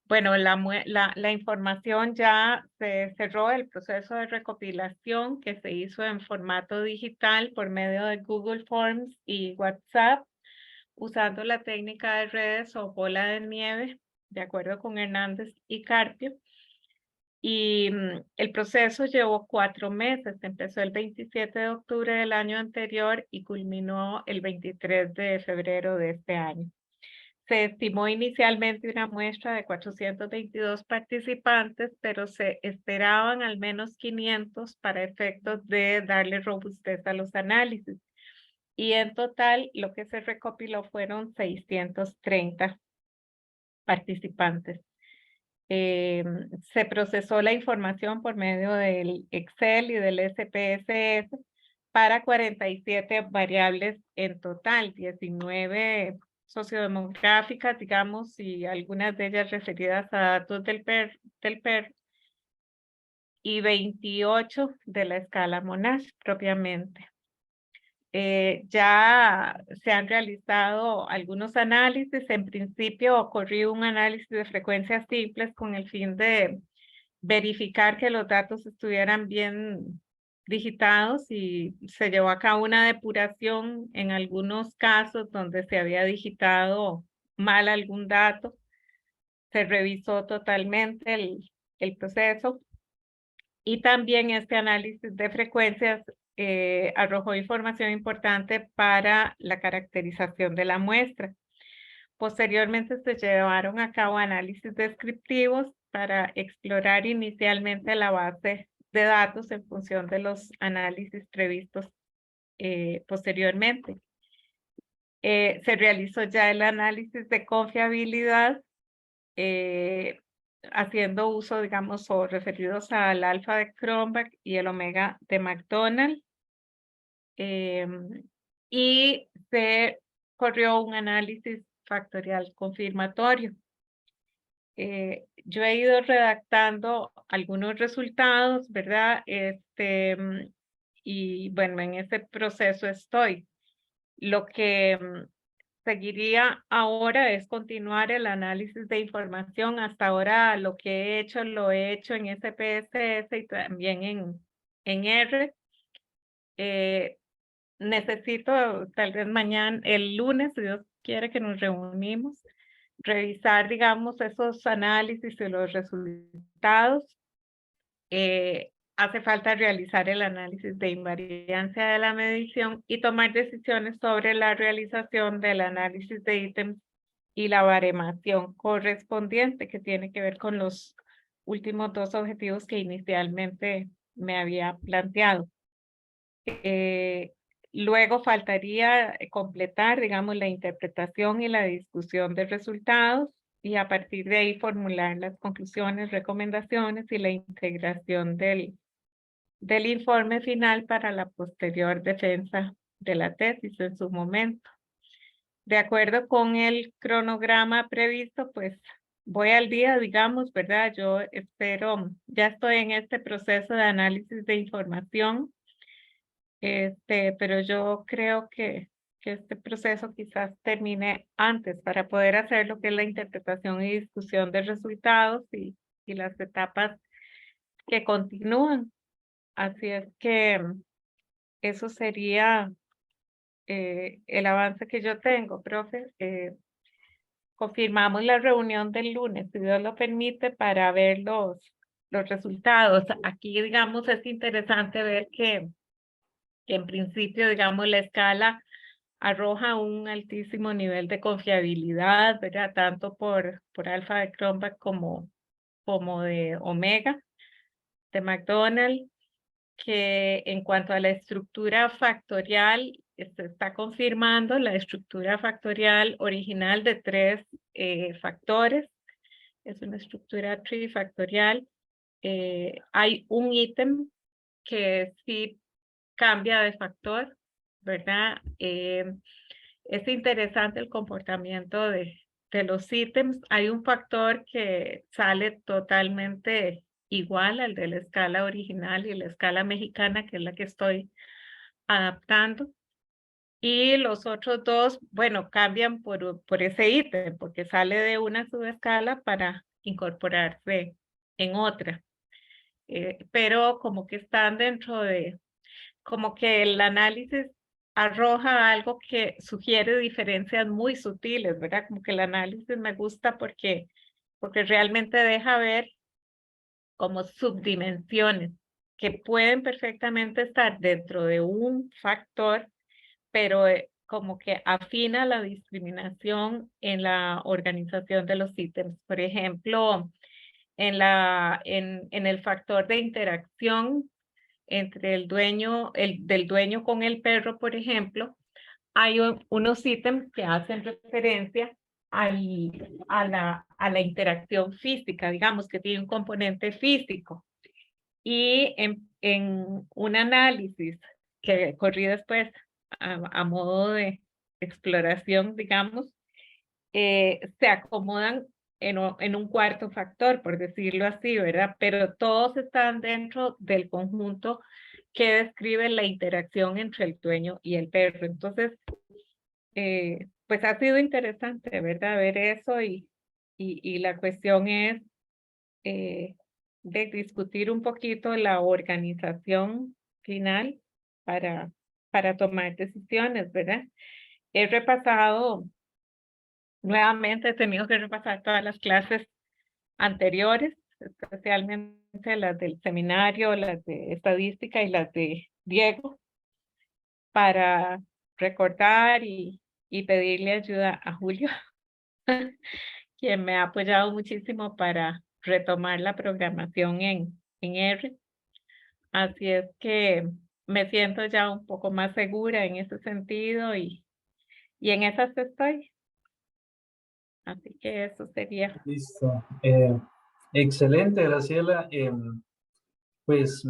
bueno, la información ya se cerró, el proceso de recopilación que se hizo en formato digital por medio de Google Forms y WhatsApp. usando la técnica de redes o bola de nieve, de acuerdo con Hernández y Carpio. Y el proceso llevó 4 meses, empezó el 27 de octubre del año anterior y culminó el 23 de febrero de este año. Se estimó inicialmente una muestra de 422 participantes, pero se esperaban al menos 500 para efectos de darle robustez a los análisis. Y en total lo que se recopiló fueron 630 participantes. Se procesó la información por medio del Excel y del SPSS para 47 variables en total, 19 sociodemográficas, digamos, y algunas de ellas referidas a datos del PER y 28 de la escala Monash propiamente. Ya se han realizado algunos análisis. En principio ocurrió un análisis de frecuencias simples con el fin de verificar que los datos estuvieran bien digitados y se llevó a cabo una depuración en algunos casos donde se había digitado mal algún dato. Se revisó totalmente el proceso y también este análisis de frecuencias arrojó información importante para la caracterización de la muestra. Posteriormente se llevaron a cabo análisis descriptivos para explorar inicialmente la base de datos en función de los análisis previstos posteriormente. Se realizó ya el análisis de confiabilidad haciendo uso, digamos, o referidos al alfa de Cronbach y el omega de McDonald. Y se corrió un análisis factorial confirmatorio. Yo he ido redactando algunos resultados, ¿verdad? Y bueno, en ese proceso estoy. Lo que seguiría ahora es continuar el análisis de información. Hasta ahora lo que he hecho, lo he hecho en SPSS y también en R. Necesito tal vez mañana, el lunes, si Dios quiere que nos reunimos, revisar, digamos, esos análisis y los resultados. Hace falta realizar el análisis de invariancia de la medición y tomar decisiones sobre la realización del análisis de ítems y la baremación correspondiente, que tiene que ver con los últimos 2 objetivos que inicialmente me había planteado. Luego faltaría completar, digamos, la interpretación y la discusión de resultados y a partir de ahí formular las conclusiones, recomendaciones y la integración del informe final para la posterior defensa de la tesis en su momento. De acuerdo con el cronograma previsto, pues voy al día, digamos, ¿verdad? Yo espero, ya estoy en este proceso de análisis de información, pero yo creo que este proceso quizás termine antes para poder hacer lo que es la interpretación y discusión de resultados y las etapas que continúan. Así es que eso sería el avance que yo tengo, profe. Confirmamos la reunión del lunes, si Dios lo permite, para ver los resultados. Aquí, digamos, es interesante ver que en principio, digamos, la escala arroja un altísimo nivel de confiabilidad, ¿verdad? Tanto por alfa de Cronbach como de omega de McDonald, que en cuanto a la estructura factorial, se está confirmando la estructura factorial original de 3 factores. Es una estructura trifactorial. Hay un ítem que sí cambia de factor, ¿verdad? Es interesante el comportamiento de los ítems. Hay un factor que sale totalmente igual al de la escala original y la escala mexicana, que es la que estoy adaptando. Y los otros 2, bueno, cambian por ese ítem, porque sale de una subescala para incorporarse en otra. Pero como que están dentro de, como que el análisis arroja algo que sugiere diferencias muy sutiles, ¿verdad? Como que el análisis me gusta porque realmente deja ver como subdimensiones que pueden perfectamente estar dentro de un factor, pero como que afina la discriminación en la organización de los ítems. Por ejemplo, en el factor de interacción entre el dueño, del dueño con el perro, por ejemplo, hay unos ítems que hacen referencia a la interacción física, digamos, que tiene un componente físico. Y en un análisis que corrí después a modo de exploración, digamos, se acomodan en un cuarto factor, por decirlo así, ¿verdad? Pero todos están dentro del conjunto que describe la interacción entre el dueño y el perro. Entonces, pues ha sido interesante, ¿verdad? Ver eso y la cuestión es de discutir un poquito la organización final para tomar decisiones, ¿verdad? He repasado, nuevamente he tenido que repasar todas las clases anteriores, especialmente las del seminario, las de estadística y las de Diego, para recordar y pedirle ayuda a Julio, quien me ha apoyado muchísimo para retomar la programación en R. Así es que me siento ya un poco más segura en ese sentido y en esas estoy. Así que eso sería. Listo. Excelente, Graciela. Pues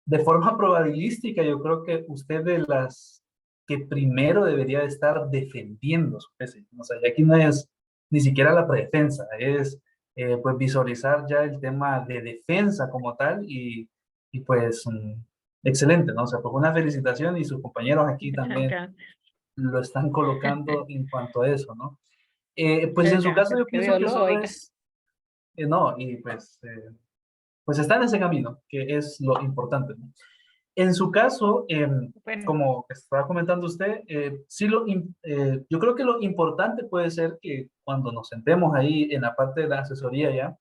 de forma probabilística, yo creo que usted de las que primero debería de estar defendiendo su tesis. O sea, y aquí no es ni siquiera la predefensa, es pues visualizar ya el tema de defensa como tal y pues excelente, ¿no? O sea, pues una felicitación y sus compañeros aquí también lo están colocando en cuanto a eso, ¿no? Pues en su caso yo Que pienso Dios que lo solo oiga. es, no, y pues está en ese camino, que es lo importante, ¿no? En su caso, Bueno, como estaba comentando usted, sí yo creo que lo importante puede ser que cuando nos sentemos ahí en la parte de la asesoría ya,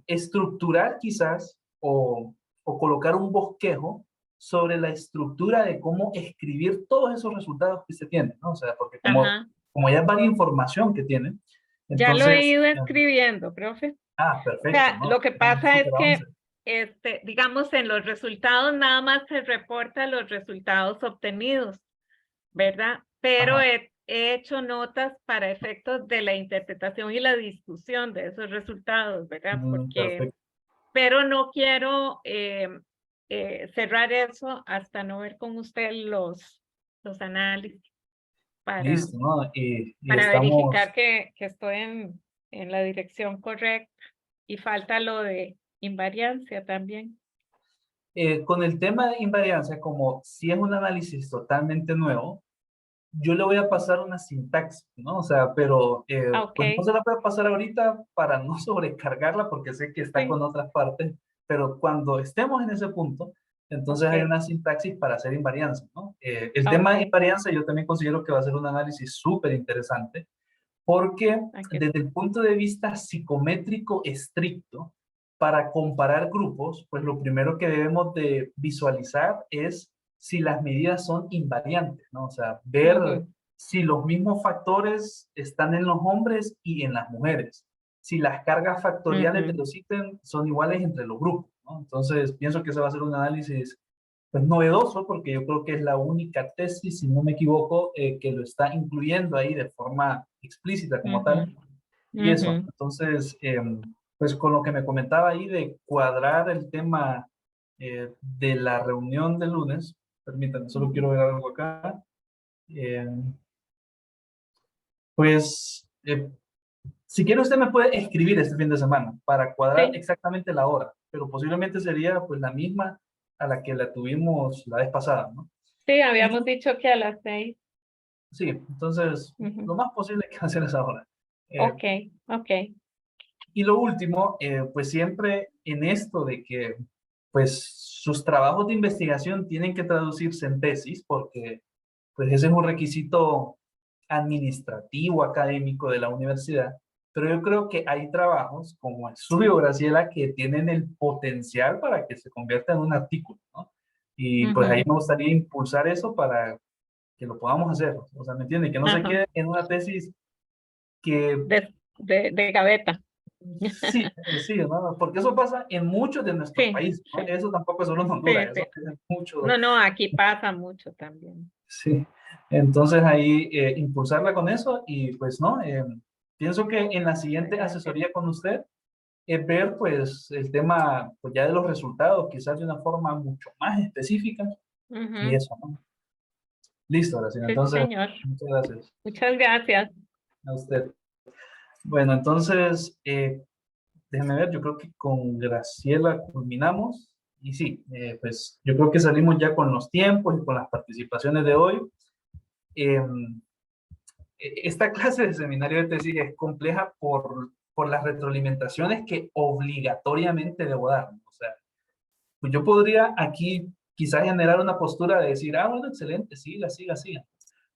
estructurar quizás o colocar un bosquejo sobre la estructura de cómo escribir todos esos resultados que se tienen, ¿no? O sea, porque ajá. como ya es varias información que tienen, Ya lo he entonces, ido escribiendo, profe. O perfecto, sea, ¿no? lo que Un pasa es súper avance. que, digamos, en los resultados nada más se reporta los resultados obtenidos, ¿verdad? Pero Ajá. he hecho notas para efectos de la interpretación y la discusión de esos resultados, ¿verdad? Perfecto. Pero no quiero cerrar eso hasta no ver con usted los análisis para Listo, ¿no? Y verificar estamos, que estoy en la dirección correcta. Y falta lo de invariancia también. con el tema de invariancia, como si es un análisis totalmente nuevo, yo le voy a pasar una sintaxis, ¿no? O sea, pero Ok, pues no se la voy a pasar ahorita para no sobrecargarla porque sé que está sí, con otras partes, pero cuando estemos en ese punto, entonces hay ok, una sintaxis para hacer invariancia, ¿no? El tema de ok. invariancia yo también considero que va a ser un análisis súper interesante porque Aquí. desde el punto de vista psicométrico estricto, para comparar grupos, pues lo primero que debemos de visualizar es si las medidas son invariantes, ¿no? O sea, ver Ujú, si los mismos factores están en los hombres y en las mujeres, si las cargas factoriales de ujú. los ítems son iguales entre los grupos, ¿no? Entonces, pienso que ese va a ser un análisis pues novedoso porque yo creo que es la única tesis, si no me equivoco, que lo está incluyendo ahí de forma explícita como tal. Ujú, Y eso, ujú. entonces, pues con lo que me comentaba ahí de cuadrar el tema de la reunión del lunes, permítanme, solo quiero ver algo acá. Eh, pues, si quiere usted me puede escribir este fin de semana para cuadrar Sí, exactamente la hora, pero posiblemente sería pues la misma a la que la tuvimos la vez pasada, ¿no? sí, Y habíamos dicho que a las 6. sí, entonces Ujú. lo más posible que hacer es ahora. Ok, ok. Y lo último, pues siempre en esto de que pues sus trabajos de investigación tienen que traducirse en tesis porque pues ese es un requisito administrativo, académico de la universidad, pero yo creo que hay trabajos como el suyo, Graciela, que tienen el potencial para que se convierta en un artículo, ¿no? Y pues ahí me gustaría impulsar eso para que lo podamos hacer, o sea, ¿me entiende? Que no se quede en una tesis que... De gaveta. Sí, sí, ¿no? Porque eso pasa en muchos de nuestros países, ¿no? Eso tampoco es solo en Honduras, eso pasa en muchos. No, aquí pasa mucho también. Sí, entonces ahí impulsarla con eso y pues no, pienso que en la siguiente asesoría con usted ver pues el tema pues ya de los resultados, quizás de una forma mucho más específica y eso, ¿no? Listo, Graciela. Sí, Entonces, señor. muchas gracias. Muchas gracias. A usted. Bueno, entonces, déjeme ver, yo creo que con Graciela culminamos. Y sí, pues yo creo que salimos ya con los tiempos y con las participaciones de hoy. Esta clase de seminario de tesis es compleja por las retroalimentaciones que obligatoriamente debo dar. O sea, pues yo podría aquí quizás generar una postura de decir, ah, bueno, excelente, siga.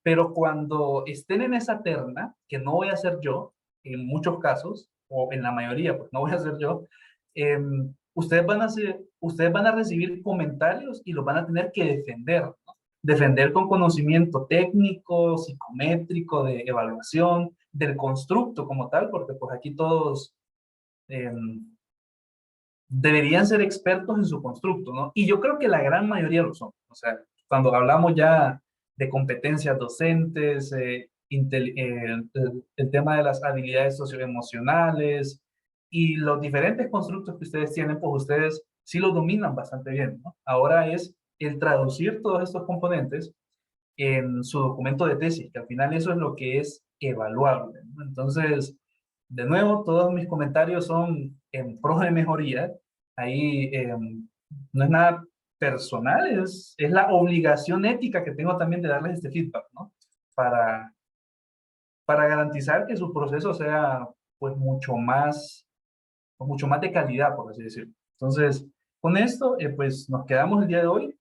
Pero cuando estén en esa terna, que no voy a hacer yo, en muchos casos, o en la mayoría, pues no voy a hacer yo, ustedes van a recibir comentarios y los van a tener que defender, ¿no? Defender con conocimiento técnico, psicométrico, de evaluación, del constructo como tal, porque pues aquí todos deberían ser expertos en su constructo, ¿no? Y yo creo que la gran mayoría lo son. O sea, cuando hablamos ya de competencias docentes, el tema de las habilidades socioemocionales y los diferentes constructos que ustedes tienen, pues ustedes sí los dominan bastante bien, ¿no? Ahora es el traducir todos estos componentes en su documento de tesis, que al final eso es lo que es evaluable, ¿no? Entonces, de nuevo, todos mis comentarios son en pro de mejoría. Ahí no es nada personal, es la obligación ética que tengo también de darles este feedback, ¿no? Para garantizar que su proceso sea pues mucho más de calidad, por así decirlo. Entonces, con esto, pues nos quedamos el día de hoy.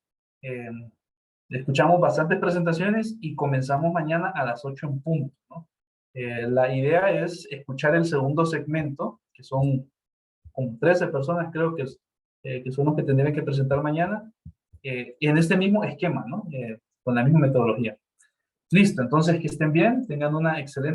Escuchamos bastantes presentaciones y comenzamos mañana a las 8 en punto, ¿no? La idea es escuchar el segundo segmento, que son como 13 personas, creo que son los que tendrían que presentar mañana, en este mismo esquema, ¿no? Con la misma metodología. Listo, entonces que estén bien, tengan una excelente